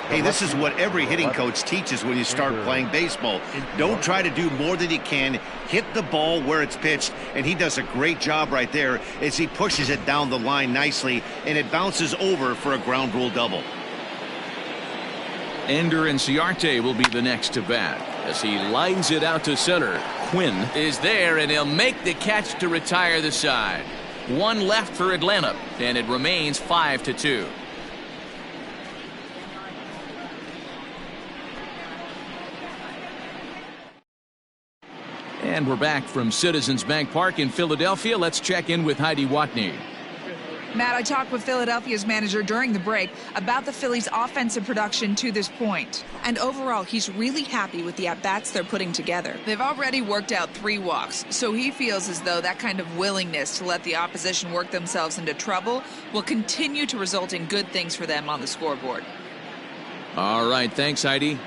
Hey, this is what every hitting coach teaches when you start playing baseball. Don't try to do more than you can. Hit the ball where it's pitched, and he does a great job right there as he pushes it down the line nicely, and it bounces over for a ground rule double. Ender Inciarte will be the next to bat as he lines it out to center. Quinn is there, and he'll make the catch to retire the side. One left for Atlanta, and it remains 5-2. And we're back from Citizens Bank Park in Philadelphia. Let's check in with Heidi Watney. Matt, I talked with Philadelphia's manager during the break about the Phillies' offensive production to this point. And overall, he's really happy with the at-bats they're putting together. They've already worked out 3 walks, so he feels as though that kind of willingness to let the opposition work themselves into trouble will continue to result in good things for them on the scoreboard. All right, thanks, Heidi.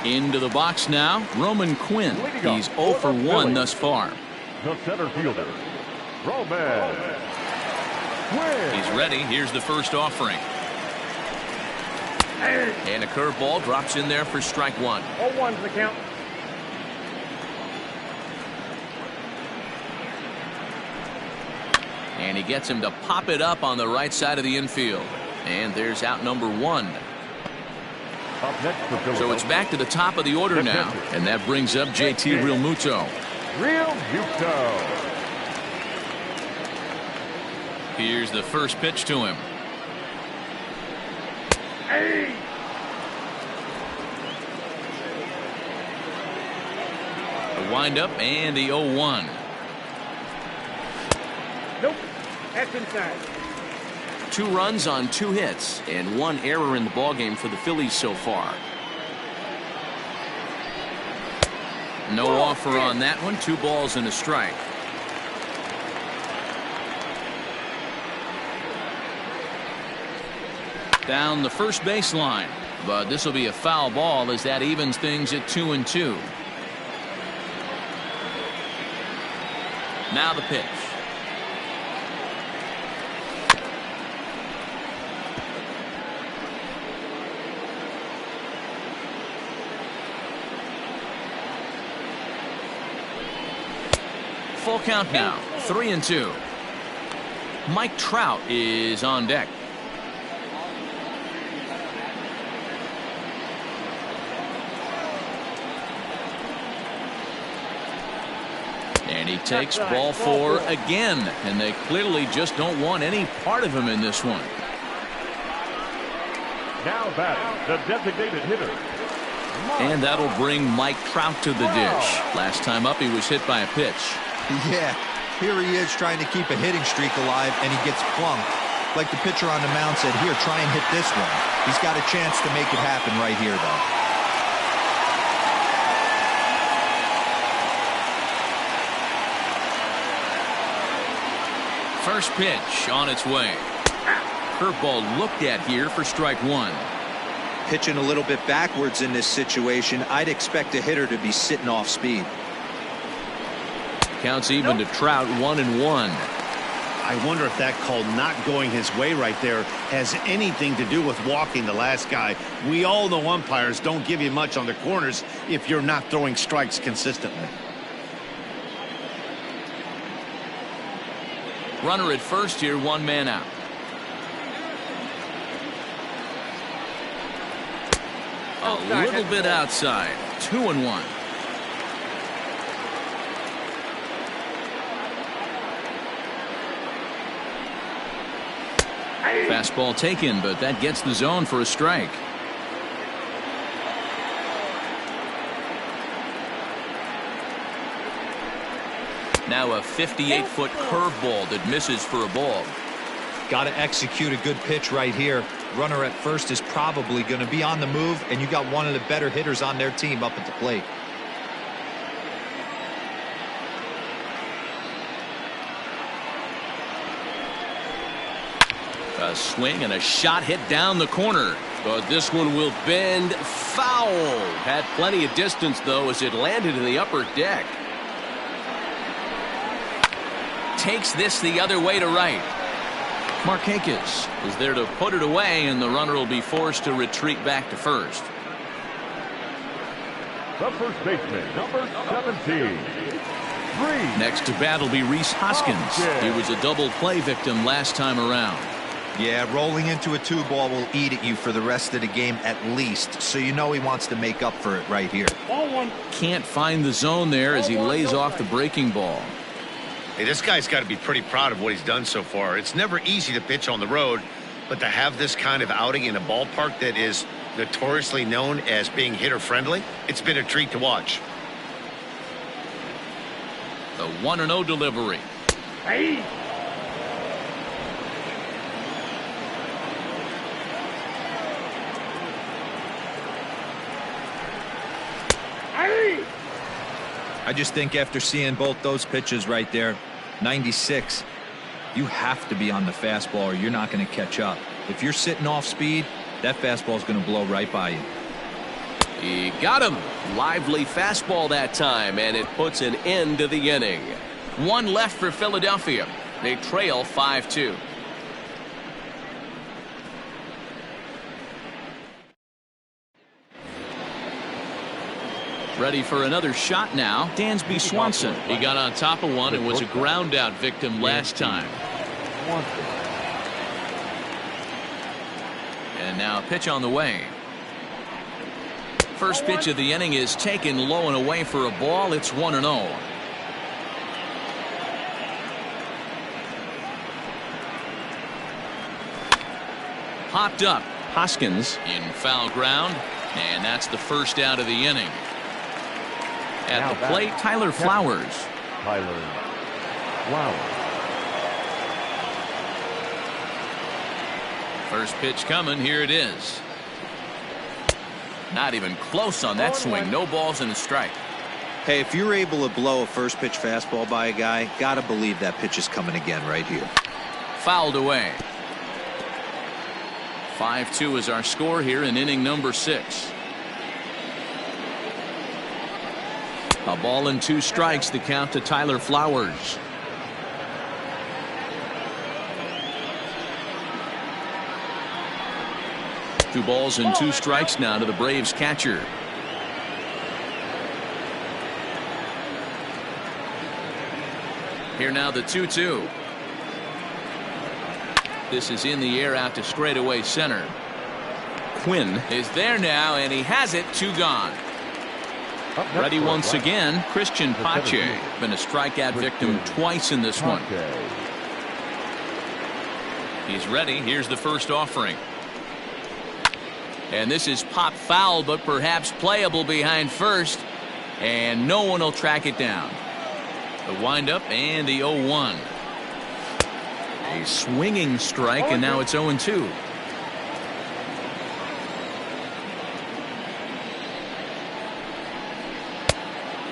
Into the box now, Roman Quinn. He's 0 for 1 thus far. The center fielder, Roman Quinn. He's ready. Here's the first offering. And a curveball drops in there for strike 1. 0-1's the count. And he gets him to pop it up on the right side of the infield. And there's out number 1. Up next for Philadelphia. So it's back to the top of the order now. And that brings up JT Realmuto. Here's the first pitch to him. Hey. A windup and the 0-1. Nope. That's inside. 2 runs on 2 hits and 1 error in the ballgame for the Phillies so far. No offer on that one. 2 balls and a strike. Down the first baseline, but this will be a foul ball as that evens things at 2-2. Now the pitch. Full count now, 3-2. Mike Trout is on deck. And he takes ball 4 again, and they clearly just don't want any part of him in this one. Now batting, the designated hitter. And that'll bring Mike Trout to the dish. Last time up, he was hit by a pitch. Yeah, here he is trying to keep a hitting streak alive, and he gets plunked. Like the pitcher on the mound said, here, try and hit this one. He's got a chance to make it happen right here, though. First pitch on its way. Curveball looked at here for strike 1. Pitching a little bit backwards in this situation, I'd expect a hitter to be sitting off speed. Counts even to Trout, 1-1. I wonder if that call not going his way right there has anything to do with walking the last guy. We all know umpires don't give you much on the corners if you're not throwing strikes consistently. Runner at first here, 1 man out. A little bit outside, 2-1. Fastball taken, but that gets the zone for a strike. Now a 58-foot curveball that misses for a ball. Got to execute a good pitch right here. Runner at first is probably going to be on the move, and you got one of the better hitters on their team up at the plate. A swing and a shot hit down the corner. But this one will bend foul. Had plenty of distance, though, as it landed in the upper deck. Takes this the other way to right. Markakis is there to put it away, and the runner will be forced to retreat back to first. The first baseman, number 17. Next to bat will be Rhys Hoskins. He was a double play victim last time around. Yeah, rolling into a 2-ball will eat at you for the rest of the game at least, so you know he wants to make up for it right here. Can't find the zone there as he lays off the breaking ball. Hey, this guy's got to be pretty proud of what he's done so far. It's never easy to pitch on the road, but to have this kind of outing in a ballpark that is notoriously known as being hitter-friendly, it's been a treat to watch. The 1-0 delivery. Hey! I just think after seeing both those pitches right there, 96, you have to be on the fastball or you're not going to catch up. If you're sitting off speed, that fastball is going to blow right by you. He got him. Lively fastball that time, and it puts an end to the inning. One left for Philadelphia. They trail 5-2. Ready for another shot now. Dansby Swanson. He got on top of one and was a ground out victim last time. And now a pitch on the way. First pitch of the inning is taken low and away for a ball. It's 1-0. Popped up. Hoskins in foul ground, and that's the first out of the inning. At the plate, Tyler Flowers. First pitch coming. Here it is. Not even close on that swing. No balls and a strike. Hey, if you're able to blow a first pitch fastball by a guy, gotta believe that pitch is coming again right here. Fouled away. 5-2 is our score here in inning number 6. A ball and 2 strikes, the count to Tyler Flowers. Two balls and 2 strikes now to the Braves catcher. Here now the 2-2. This is in the air out to straightaway center. Quinn is there now, and he has it. 2 gone. Ready once again, Christian Pache. Been a strikeout victim twice in this one. He's ready. Here's the first offering. And this is pop foul, but perhaps playable behind first. And no one will track it down. The windup and the 0-1. A swinging strike, and now it's 0-2.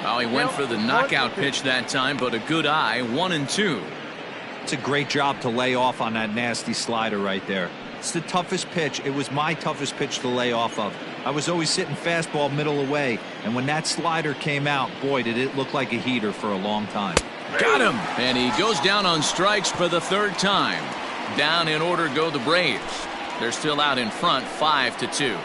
Oh, he went for the knockout pitch that time, but a good eye. 1-2. It's a great job to lay off on that nasty slider right there. It's the toughest pitch. It was my toughest pitch to lay off of. I was always sitting fastball middle away, and when that slider came out, boy, did it look like a heater for a long time. Got him, and he goes down on strikes for the 3rd time. Down in order go the Braves. They're still out in front, 5-2.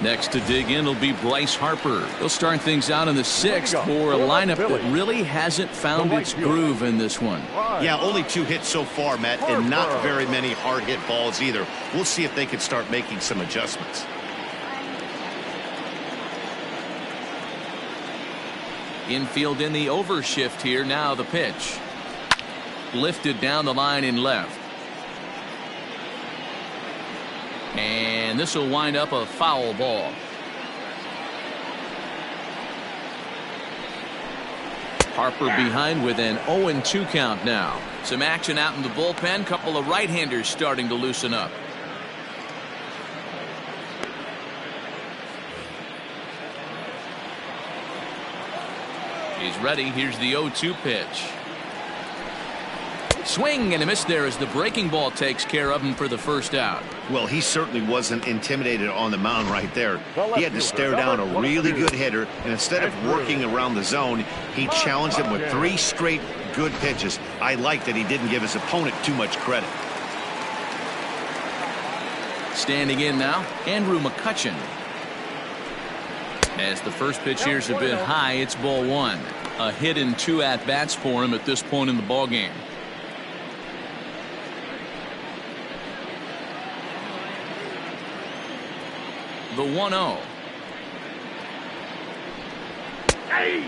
Next to dig in will be Bryce Harper. He'll start things out in the 6th for a lineup that really hasn't found its groove in this one. Yeah, only 2 hits so far, Matt, and not very many hard hit balls either. We'll see if they can start making some adjustments. Infield in the overshift here. Now the pitch. Lifted down the line in left. And this will wind up a foul ball. Harper behind with an 0-2 count now. Some action out in the bullpen. Couple of right-handers starting to loosen up. He's ready. Here's the 0-2 pitch. Swing and a miss there as the breaking ball takes care of him for the first out. Well, he certainly wasn't intimidated on the mound right there. He had to stare down a really good hitter, and instead of working around the zone, he challenged him with 3 straight good pitches. I like that he didn't give his opponent too much credit. Standing in now, Andrew McCutchen. As the first pitch here's a bit high, it's ball 1. A hit in 2 at-bats for him at this point in the ballgame. The 1-0. Hey!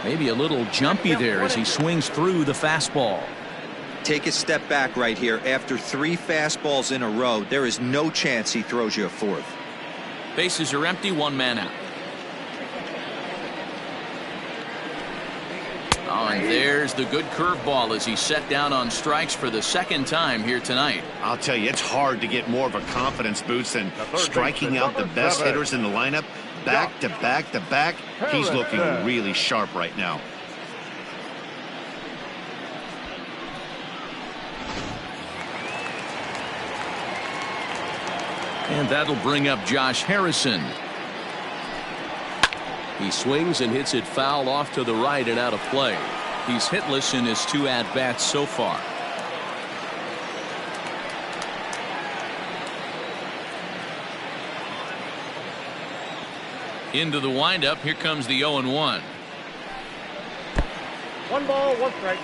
Maybe a little jumpy there as he swings through the fastball. Take a step back right here. After 3 fastballs in a row, there is no chance he throws you a 4th. Bases are empty, 1 man out. Oh, and there's the good curveball as he's set down on strikes for the 2nd time here tonight. I'll tell you, it's hard to get more of a confidence boost than striking out the best hitters in the lineup back to back to back. He's looking really sharp right now. And that'll bring up Josh Harrison. He swings and hits it foul off to the right and out of play. He's hitless in his 2 at-bats so far. Into the windup. Here comes the 0-1. 1 ball, 1 strike.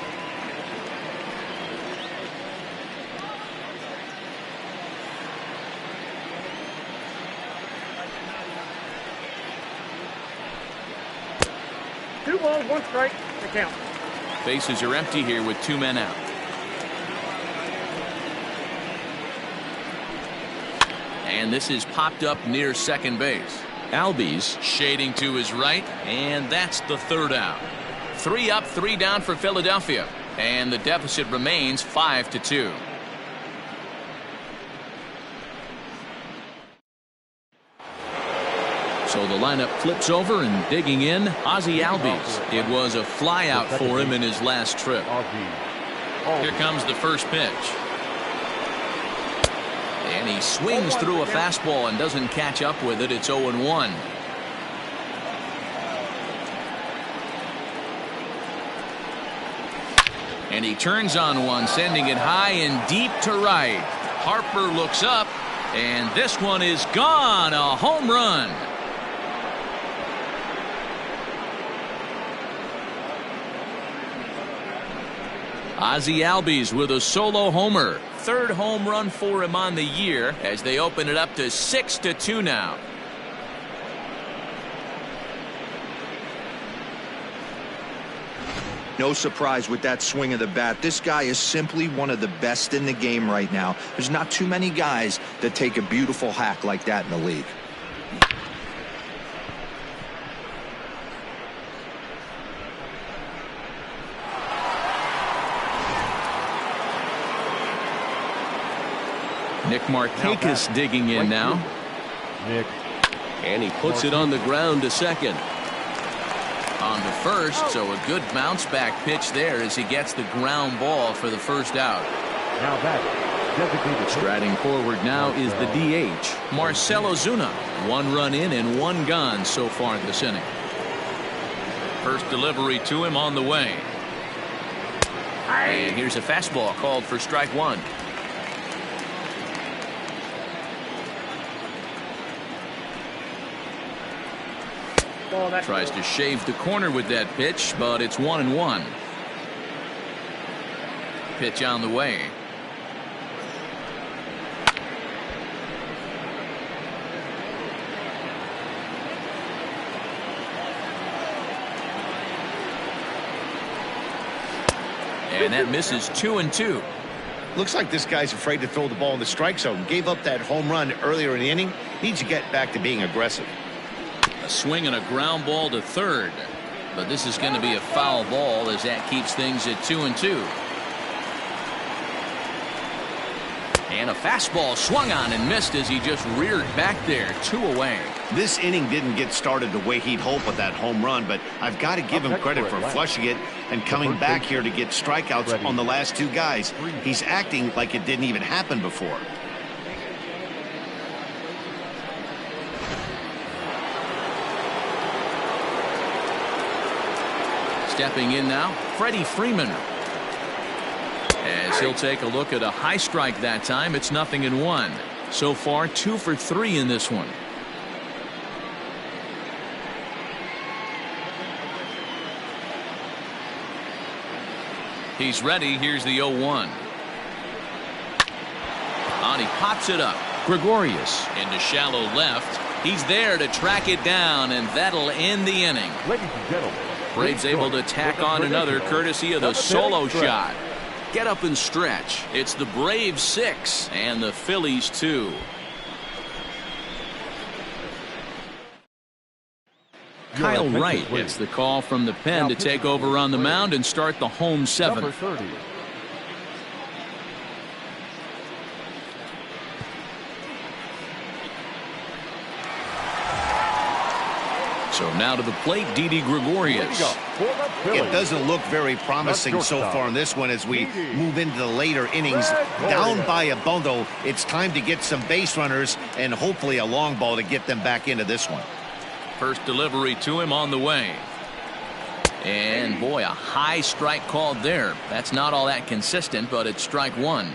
Two balls, 1 strike to count. Bases are empty here with 2 men out. And this is popped up near second base. Albies shading to his right, and that's the 3rd out. 3 up, 3 down for Philadelphia, and the deficit remains 5-2. So the lineup flips over, and digging in, Ozzie Albies. It was a fly out for him in his last trip. Here comes the first pitch. And he swings through a fastball and doesn't catch up with it. It's 0-1. And he turns on one, sending it high and deep to right. Harper looks up, and this one is gone. A home run. Ozzie Albies with a solo homer. 3rd home run for him on the year as they open it up to 6-2 now. No surprise with that swing of the bat. This guy is simply one of the best in the game right now. There's not too many guys that take a beautiful hack like that in the league. Nick Markakis digging in now. Nick. And he puts it on the ground to second. On to first, so a good bounce back pitch there as he gets the ground ball for the 1st out. Now back. Designated. Striding forward now is the DH, Marcell Ozuna. 1 run in and 1 gone so far this inning. First delivery to him on the way. And here's a fastball called for strike 1. Tries to shave the corner with that pitch, but it's 1-1. Pitch on the way. And that misses 2-2. Looks like this guy's afraid to throw the ball in the strike zone. Gave up that home run earlier in the inning. Needs to get back to being aggressive. A swing and a ground ball to third. But this is going to be a foul ball as that keeps things at 2-2. And a fastball swung on and missed as he just reared back there. 2 away. This inning didn't get started the way he'd hoped with that home run, but I've got to give him credit for flushing it and coming back here to get strikeouts on the last 2 guys. He's acting like it didn't even happen before. Stepping in now, Freddie Freeman. As he'll take a look at a high strike that time. It's 0-1. So far 2 for 3 in this one. He's ready. Here's the 0-1. On he pops it up. Gregorius into shallow left. He's there to track it down, and that'll end the inning. Ladies and gentlemen, Braves able to tack on another courtesy of the solo shot. Get up and stretch. It's the Braves 6 and the Phillies 2. Kyle Wright gets the call from the pen to take over on the mound and start the home 7th. So now to the plate, Didi Gregorius. It doesn't look very promising so far in this one as we move into the later innings. Down by a bundle, it's time to get some base runners and hopefully a long ball to get them back into this one. First delivery to him on the way. And boy, a high strike called there. That's not all that consistent, but it's strike 1.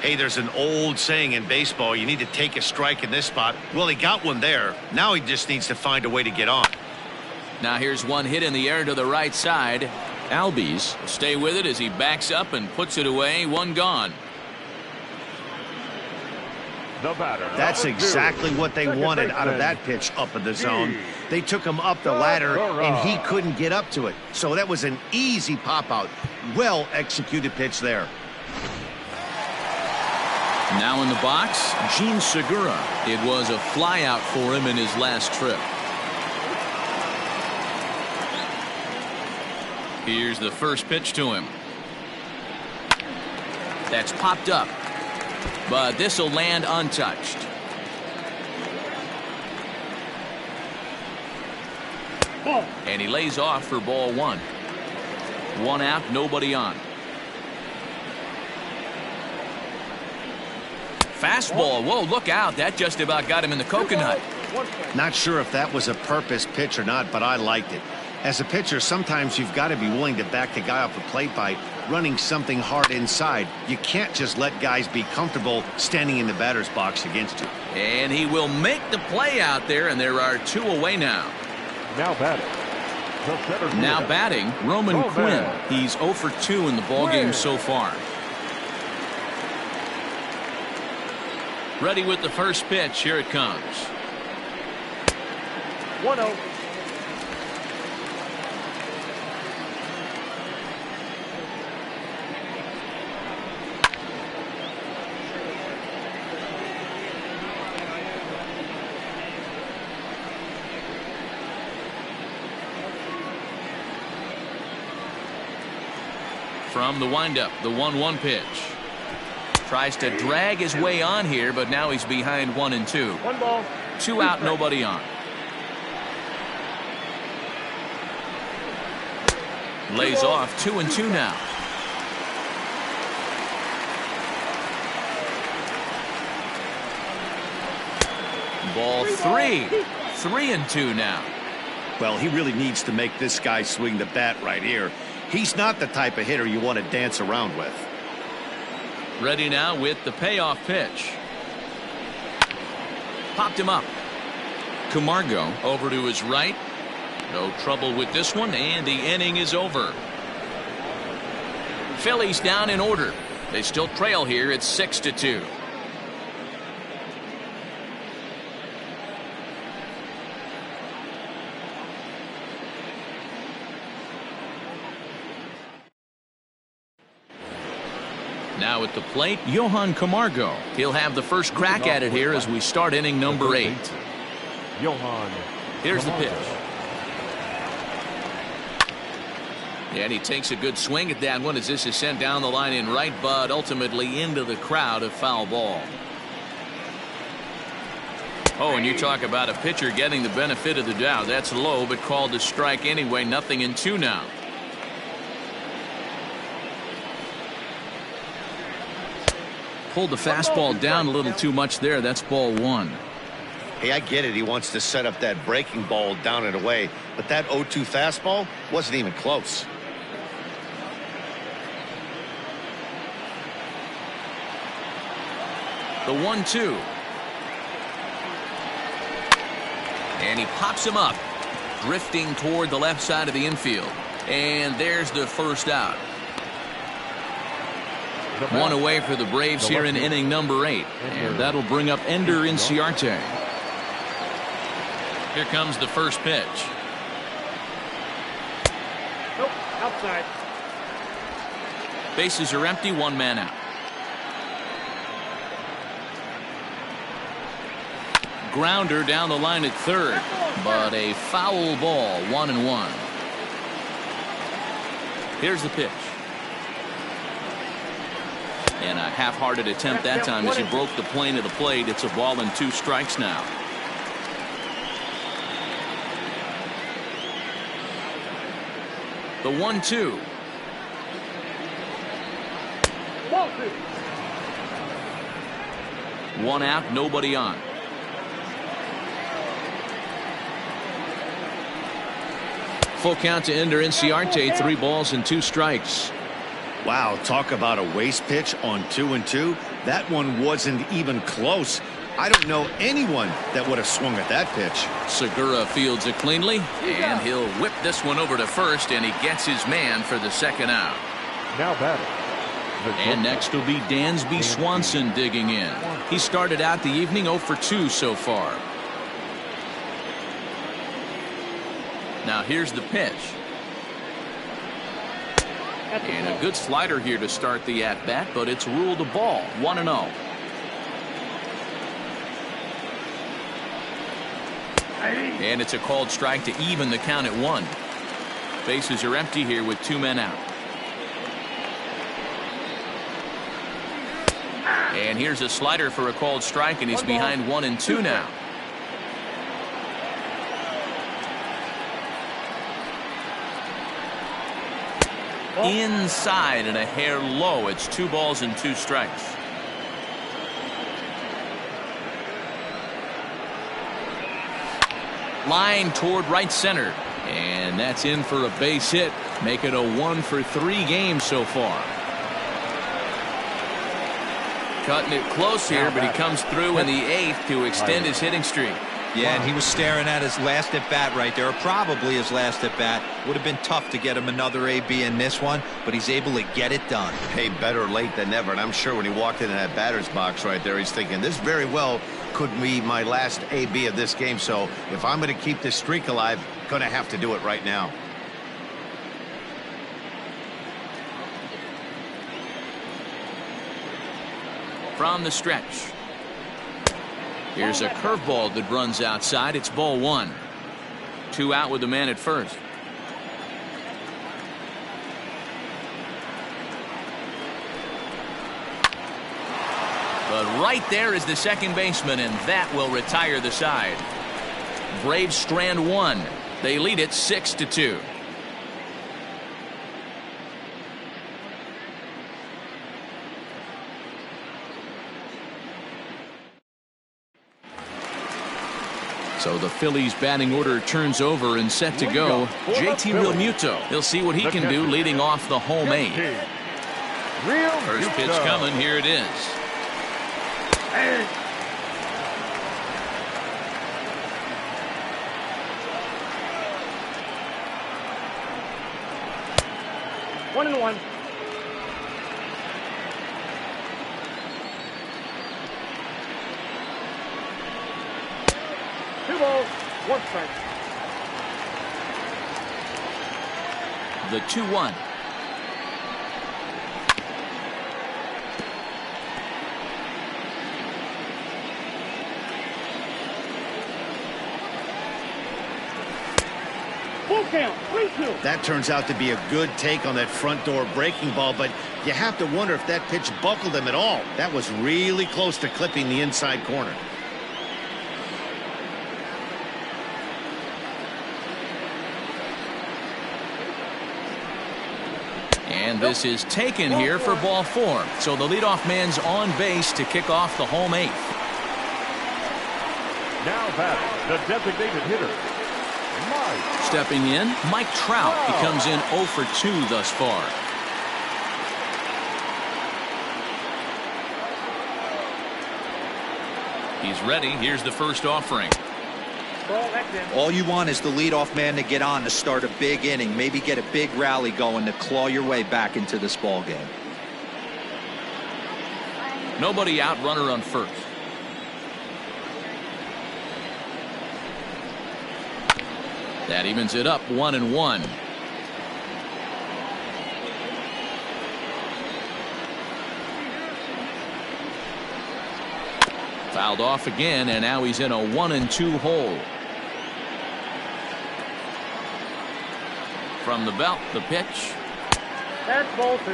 Hey, there's an old saying in baseball, you need to take a strike in this spot. Well, he got one there. Now he just needs to find a way to get on. Now here's one hit in the air to the right side. Albies will stay with it as he backs up and puts it away. 1 gone. That's exactly what they wanted out of that pitch up in the zone. They took him up the ladder, and he couldn't get up to it. So that was an easy pop-out. Well executed pitch there. Now in the box, Gene Segura. It was a flyout for him in his last trip. Here's the first pitch to him. That's popped up, but this will land untouched. And he lays off for ball 1. 1 out, nobody on. Fastball. Whoa, look out. That just about got him in the coconut. Not sure if that was a purpose pitch or not, but I liked it. As a pitcher, sometimes you've got to be willing to back the guy off the plate by running something hard inside. You can't just let guys be comfortable standing in the batter's box against you. And he will make the play out there, and there are 2 away now. Now batting, Roman Quinn. He's 0 for 2 in the ballgame so far. Ready with the first pitch. Here it comes. 1-0. From the windup, the 1-1 pitch. Tries to drag his way on here, but now he's behind 1 and 2. 1 ball. 2 out, nobody on. Lays off 2 and 2 now. Ball 3. 3 and 2 now. Well, he really needs to make this guy swing the bat right here. He's not the type of hitter you want to dance around with. Ready now with the payoff pitch. Popped him up. Camargo over to his right. No trouble with this one, and the inning is over. Phillies down in order. They still trail here. It's 6-2. Now at the plate, Johan Camargo. He'll have the first crack at it here as we start inning number 8. Johan. Here's the pitch. And he takes a good swing at that one as this is sent down the line in right, but ultimately into the crowd, a foul ball. Oh, and you talk about a pitcher getting the benefit of the doubt. That's low, but called a strike anyway. 0-2 now. Pulled the fastball down a little too much there. That's ball 1. Hey, I get it. He wants to set up that breaking ball down and away, but that 0-2 fastball wasn't even close. The 1-2. And he pops him up, drifting toward the left side of the infield. And there's the first out. One away for the Braves here in inning number 8. And that'll bring up Ender Inciarte. Here comes the first pitch. Nope, outside. Bases are empty, 1 man out. Grounder down the line at third, but a foul ball, 1-1. Here's the pitch. And a half-hearted attempt that time as he broke the plane of the plate. It's a ball and 2 strikes now. The 1-2. One out, nobody on. Full count to Ender Inciarte, 3 balls and 2 strikes. Wow, talk about a waste pitch on 2-2. That one wasn't even close. I don't know anyone that would have swung at that pitch. Segura fields it cleanly, and he'll whip this one over to first, and he gets his man for the second out. Now batting. And next will be Dansby Swanson digging in. He started out the evening 0 for 2 so far. Now here's the pitch. And a good slider here to start the at-bat, but it's ruled a ball, 1-0. And it's a called strike to even the count at 1. Bases are empty here with 2 men out. And here's a slider for a called strike, and he's behind 1-2 now. Inside and a hair low. It's 2 balls and 2 strikes. Line toward right center, and that's in for a base hit. Make it a 1 for 3 game so far. Cutting it close here, but he comes through in the 8th to extend his hitting streak. Yeah, and he was staring at his last at bat right there, or probably his last at bat. Would have been tough to get him another AB in this one, but he's able to get it done. Hey, better late than never. And I'm sure when he walked into that batter's box right there, he's thinking this very well could be my last AB of this game. So if I'm going to keep this streak alive, going to have to do it right now. From the stretch. Here's a curveball that runs outside. It's ball 1. 2 out with the man at first. But right there is the second baseman, and that will retire the side. Braves strand 1. They lead it 6-2. So the Phillies batting order turns over and set to go. JT Realmuto. He'll see what he can do leading off the home 8. First pitch coming. Here it is. One and 1. Two balls, 1 strike. The 2-1. Full count. 3-2. That turns out to be a good take on that front door breaking ball, but you have to wonder if that pitch buckled him at all. That was really close to clipping the inside corner. And this is taken here for ball 4. So the leadoff man's on base to kick off the home 8th. Now batting, the designated hitter, Mike. Stepping in, Mike Trout. He comes in 0 for 2 thus far. He's ready. Here's the first offering. All you want is the leadoff man to get on to start a big inning, maybe get a big rally going to claw your way back into this ball game. Nobody out, runner on first. That evens it up 1-1. Fouled off again, and now he's in a 1-2 hole. From the belt, the pitch. That's ball 2.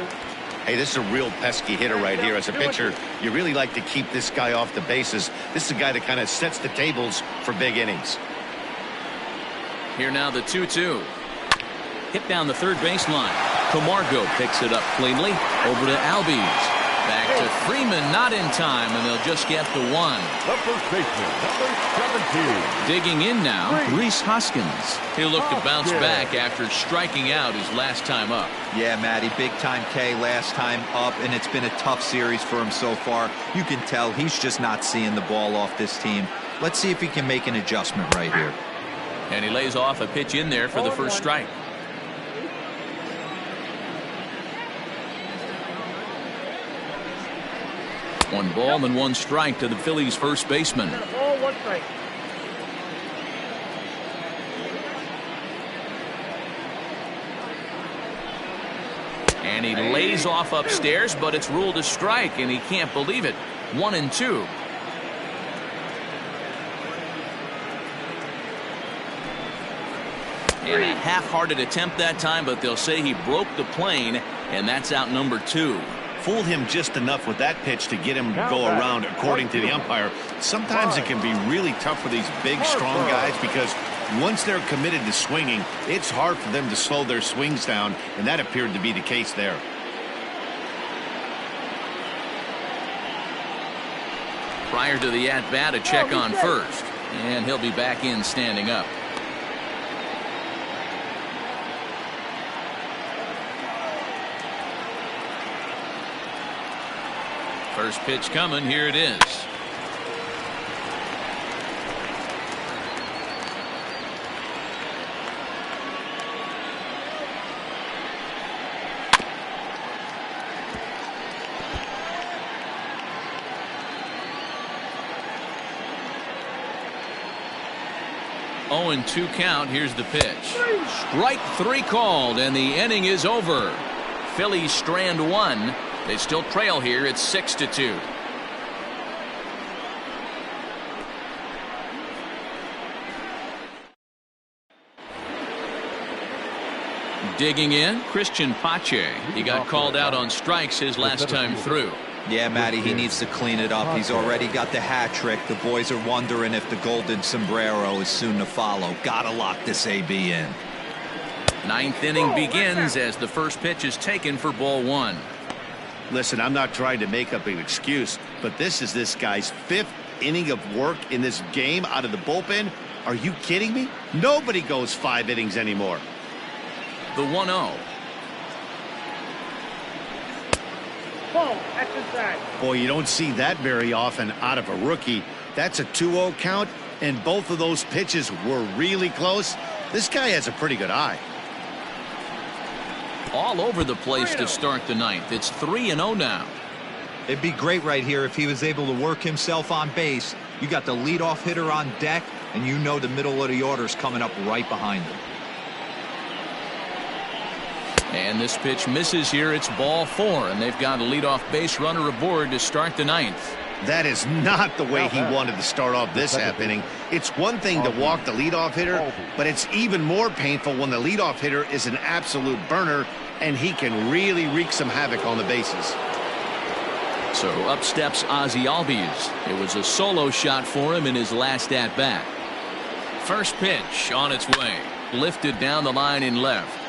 Hey, this is a real pesky hitter right here. As a pitcher, you really like to keep this guy off the bases. This is a guy that kind of sets the tables for big innings. Here now the 2-2. Hit down the third baseline. Camargo picks it up cleanly. Over to Albies. Back to Freeman, not in time, and they'll just get the 1. The first baseman, number 17. Digging in now, Rhys Hoskins. He'll look to bounce back after striking out his last time up. Yeah, Matty, big time K last time up, and it's been a tough series for him so far. You can tell he's just not seeing the ball off this team. Let's see if he can make an adjustment right here. And he lays off a pitch in there for the first strike. One ball and 1 strike to the Phillies first baseman. Ball 1 strike. And he lays off upstairs, but it's ruled a strike, and he can't believe it. 1-2. And a half-hearted attempt that time, but they'll say he broke the plane, and that's out number 2. Fooled him just enough with that pitch to get him to go around, according to the umpire. Sometimes it can be really tough for these big, strong guys because once they're committed to swinging, it's hard for them to slow their swings down, and that appeared to be the case there. Prior to the at-bat, a check on first, and he'll be back in standing up. First pitch coming. Here it is. Oh, and 2 count. Here's the pitch. Strike 3 called, and the inning is over. Phillies strand 1. They still trail here. It's 6-2. Digging in, Christian Pache. He got called out on strikes his last time through. Yeah, Matty, he needs to clean it up. He's already got the hat trick. The boys are wondering if the golden sombrero is soon to follow. Gotta lock this AB in. 9th inning begins as the first pitch is taken for ball 1. Listen, I'm not trying to make up an excuse, but this is this guy's 5th inning of work in this game out of the bullpen. Are you kidding me? Nobody goes 5 innings anymore. The 1-0. Ball, that's inside. Boy, you don't see that very often out of a rookie. That's a 2-0 count, and both of those pitches were really close. This guy has a pretty good eye. All over the place to start the 9th. It's 3-0 now. It'd be great right here if he was able to work himself on base. You got the leadoff hitter on deck, and you know the middle of the order's coming up right behind him. And this pitch misses here. It's ball 4, and they've got a leadoff base runner aboard to start the 9th. That is not the way he wanted to start off this half inning. It's one thing to walk the leadoff hitter, but it's even more painful when the leadoff hitter is an absolute burner, and he can really wreak some havoc on the bases. So up steps Ozzie Albies. It was a solo shot for him in his last at-bat. First pitch on its way. Lifted down the line in left.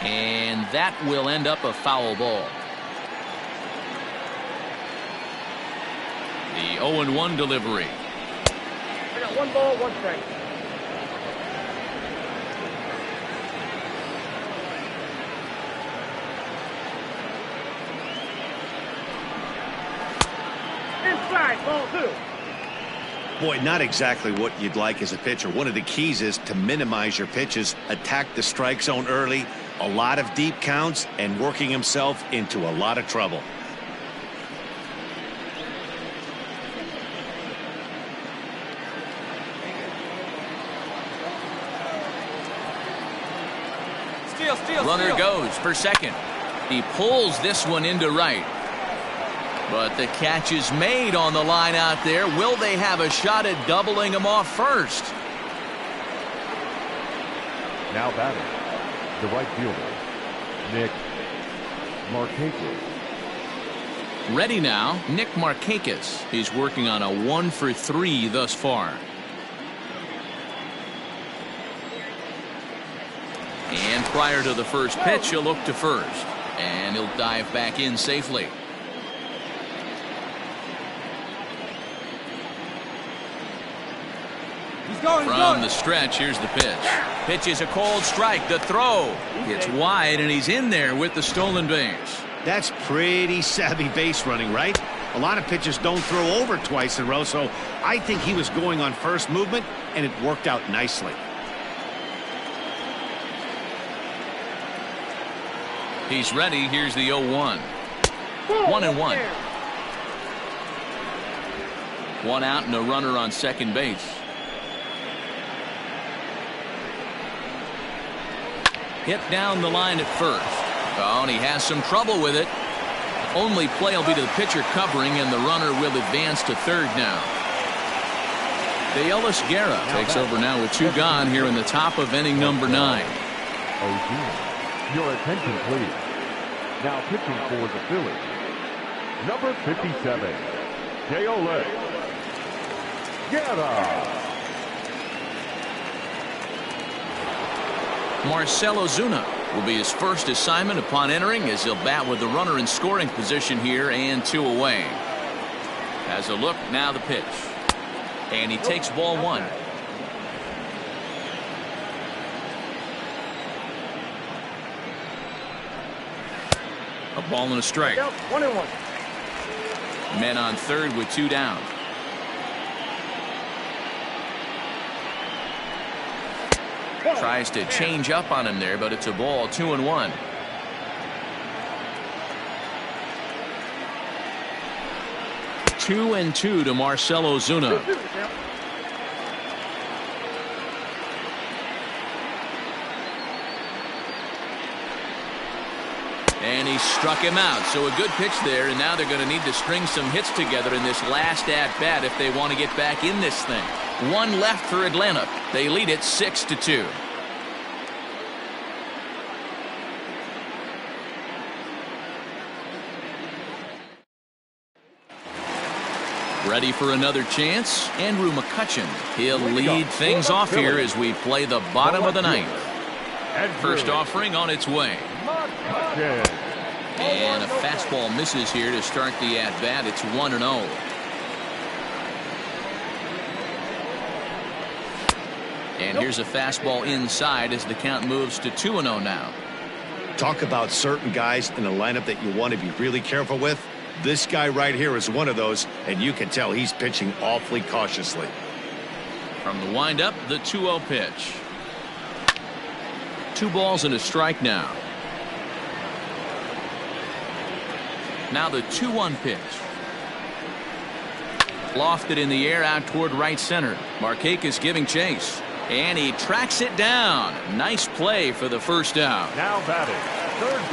And that will end up a foul ball. The 0-1 delivery. I got 1 ball, 1 strike. Inside, ball 2. Boy, not exactly what you'd like as a pitcher. One of the keys is to minimize your pitches, attack the strike zone early, a lot of deep counts, and working himself into a lot of trouble. Runner goes for second. He pulls this one into right. But the catch is made on the line out there. Will they have a shot at doubling him off first? Now batting, the right fielder, Nick Markakis. Ready now, Nick Markakis. He's working on a 1 for 3 thus far. And prior to the first pitch, he'll look to first. And he'll dive back in safely. From the stretch, here's the pitch. Pitch is a cold strike. The throw. It's wide, and he's in there with the stolen base. That's pretty savvy base running, right? A lot of pitchers don't throw over twice in a row, so I think he was going on first movement, and it worked out nicely. He's ready. Here's the 0-1. 1-1. 1 out and a runner on second base. Hit down the line at first. Oh, and he has some trouble with it. Only play will be to the pitcher covering, and the runner will advance to third now. De Guerra takes over now with 2 gone here in the top of inning number 9. Your attention, please. Now pitching for the Phillies, number 57, De Guerra. Marcell Ozuna will be his first assignment upon entering, as he'll bat with the runner in scoring position here and 2 away. Has a look, now the pitch. And he takes ball 1. A ball and a strike. 1-1. Men on third with 2 down. Tries to change up on him there, but it's a ball. 2-1. Two and 2 to Marcell Ozuna. And he struck him out. So a good pitch there, and now they're going to need to string some hits together in this last at-bat if they want to get back in this thing. 1 left for Atlanta. They lead it 6-2. Ready for another chance? Andrew McCutchen. He'll lead things off here as we play the bottom of the 9th. First offering on its way. And a fastball misses here to start the at-bat. It's 1-0. And here's a fastball inside as the count moves to 2-0 now. Talk about certain guys in a lineup that you want to be really careful with. This guy right here is one of those, and you can tell he's pitching awfully cautiously. From the windup, the 2-0 pitch. 2 balls and a strike now. Now the 2-1 pitch. Lofted in the air out toward right center. Markakis giving chase. And he tracks it down. Nice play for the first out. Now batting,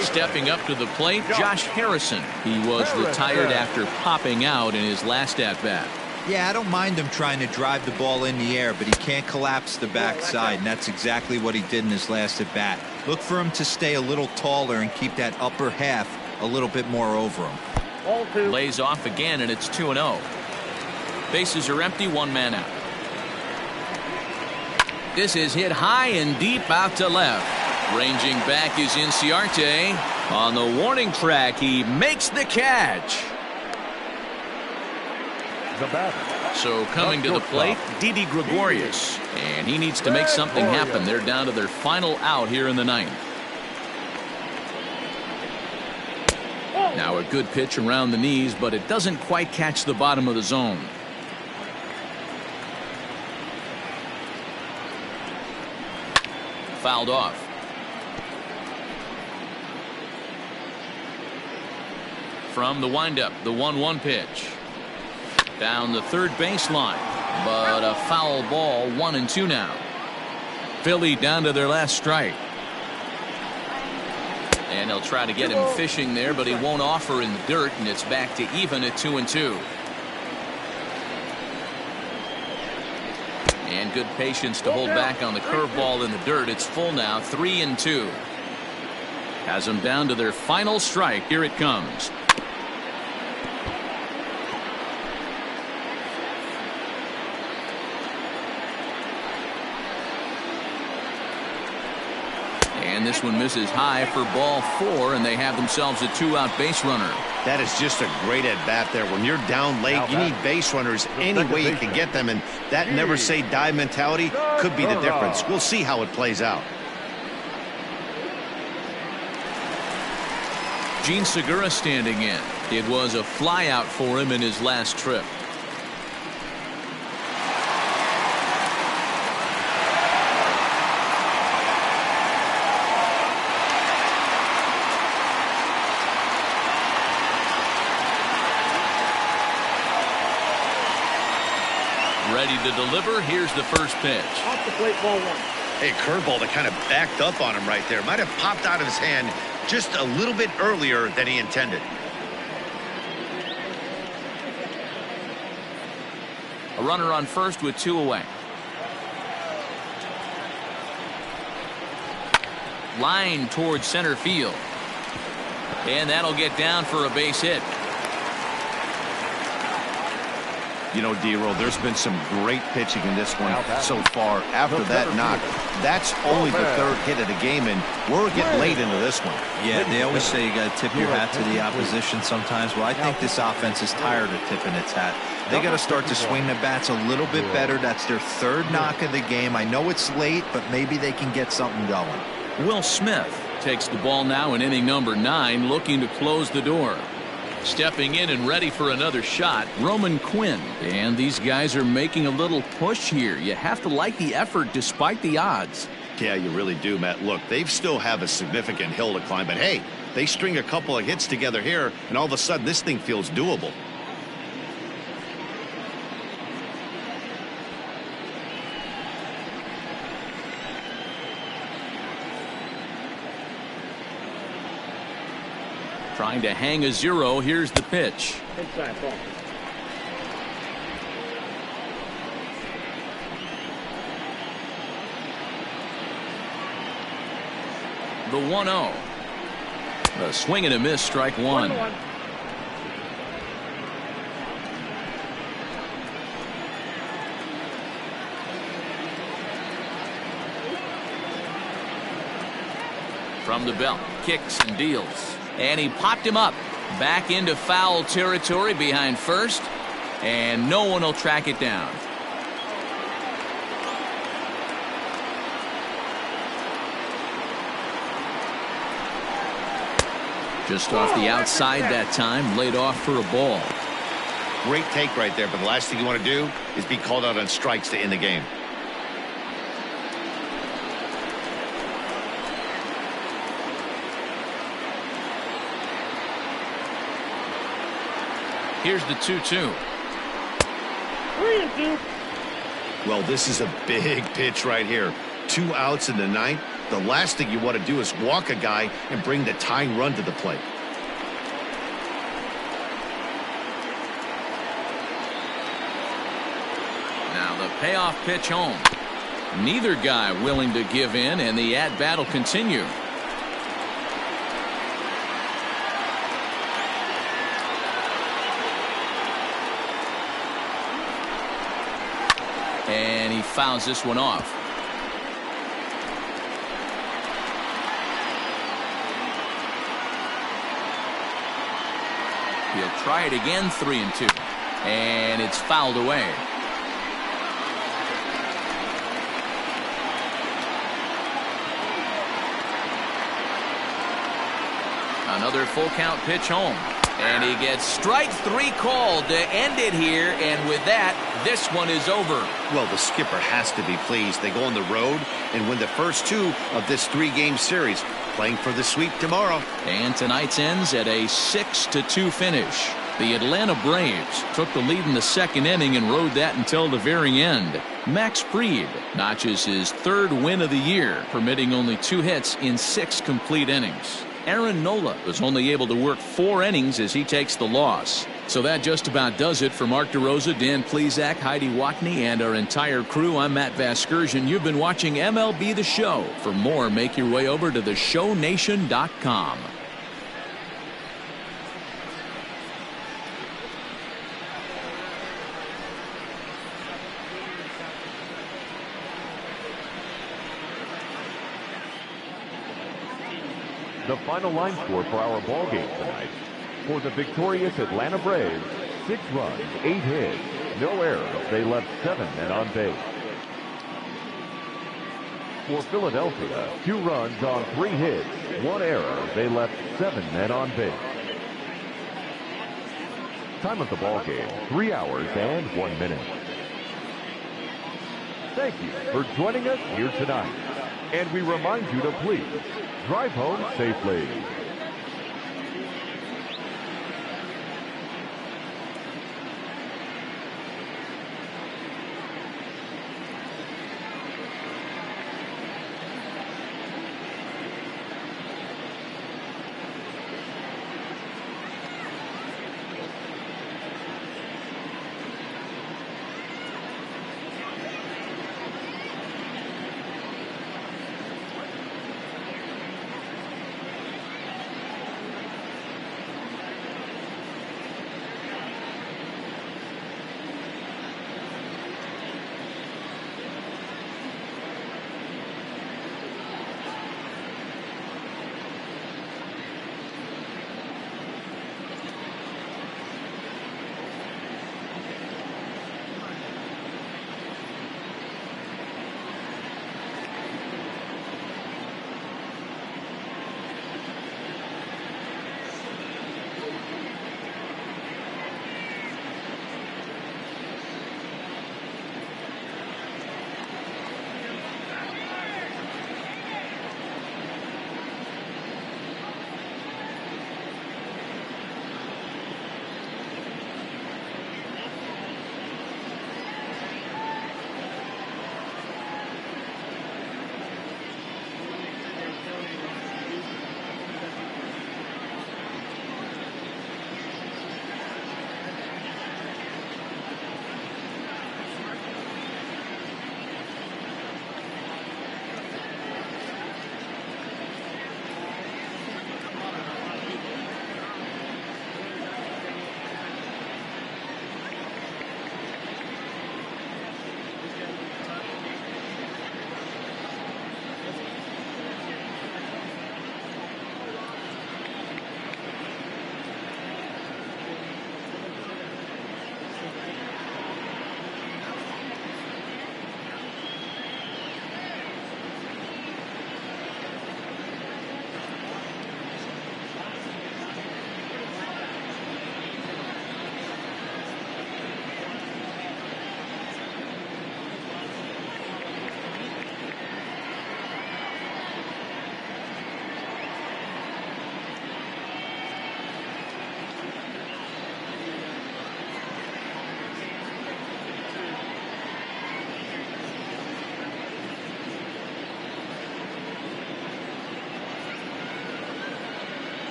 Stepping up to the plate, Josh Harrison. He was retired after popping out in his last at-bat. Yeah, I don't mind him trying to drive the ball in the air, but he can't collapse the backside, and that's exactly what he did in his last at-bat. Look for him to stay a little taller and keep that upper half a little bit more over him. Lays off again, and it's 2-0. Bases are empty, one man out. This is hit high and deep out to left. Ranging back is Inciarte. On the warning track, he makes the catch. So coming to the plate, Didi Gregorius. And he needs to make something happen. They're down to their final out here in the ninth. Now a good pitch around the knees, but it doesn't quite catch the bottom of the zone. Fouled off. From the windup, the 1-1 pitch. Down the third baseline, but a foul ball, 1-2 now. Philly down to their last strike. And they'll try to get him fishing there, but he won't offer in the dirt, and it's back to even at 2-2. And good patience to hold back on the curveball in the dirt. It's full now, 3-2. Has them down to their final strike. Here it comes. And this one misses high for ball 4, and they have themselves a 2-out base runner. That is just a great at-bat there. When you're down late, you need base runners any way you can get them, and that never say die mentality could be the difference. We'll see how it plays out. Gene Segura standing in. It was a flyout for him in his last trip. Ready to deliver. Here's the first pitch. Off the plate, ball 1. Hey, curveball that kind of backed up on him right there. Might have popped out of his hand just a little bit earlier than he intended. A runner on first with 2 away. Line towards center field. And that'll get down for a base hit. You know, D-Roll, there's been some great pitching in this one so far. After that knock, that's only the third hit of the game, and we're getting late into this one. Yeah, they always say you got to tip your hat to the opposition sometimes. Well, I think this offense is tired of tipping its hat. They got to start to swing the bats a little bit better. That's their third knock of the game. I know it's late, but maybe they can get something going. Will Smith takes the ball now in inning number 9, looking to close the door. Stepping in and ready for another shot, Roman Quinn. And these guys are making a little push here. You have to like the effort despite the odds. Yeah, you really do, Matt. Look, they still have a significant hill to climb, but hey, they string a couple of hits together here, and all of a sudden this thing feels doable. Trying to hang a 0. Here's the pitch. Inside ball. The 1-0. A swing and a miss, strike 1. 1-1. From the belt, kicks and deals. And he popped him up. Back into foul territory behind first. And no one will track it down. Just off the outside that time, laid off for a ball. Great take right there, but the last thing you want to do is be called out on strikes to end the game. Here's the 2-2. 3-2. Well, this is a big pitch right here. 2 outs in the ninth. The last thing you want to do is walk a guy and bring the tying run to the plate. Now the payoff pitch home. Neither guy willing to give in, and the at-bat will continue. And he fouls this one off. He'll try it again, 3-2. And it's fouled away. Another full count pitch home. And he gets strike 3 called to end it here. And with that, this one is over. Well, the skipper has to be pleased. They go on the road and win the first 2 of this 3-game series, playing for the sweep tomorrow. And tonight's ends at a 6-2 finish. The Atlanta Braves took the lead in the second inning and rode that until the very end. Max Fried notches his 3rd win of the year, permitting only 2 hits in 6 complete innings. Aaron Nola was only able to work 4 innings as he takes the loss. So that just about does it for Mark DeRosa, Dan Plesac, Heidi Watney, and our entire crew. I'm Matt Vasgersian. You've been watching MLB The Show. For more, make your way over to theshownation.com. The final line score for our ball game tonight. For the victorious Atlanta Braves, 6 runs, 8 hits, no errors. They left 7 men on base. For Philadelphia, 2 runs on 3 hits, 1 error. They left 7 men on base. Time of the ball game, 3 hours and 1 minute. Thank you for joining us here tonight. And we remind you to please drive home safely.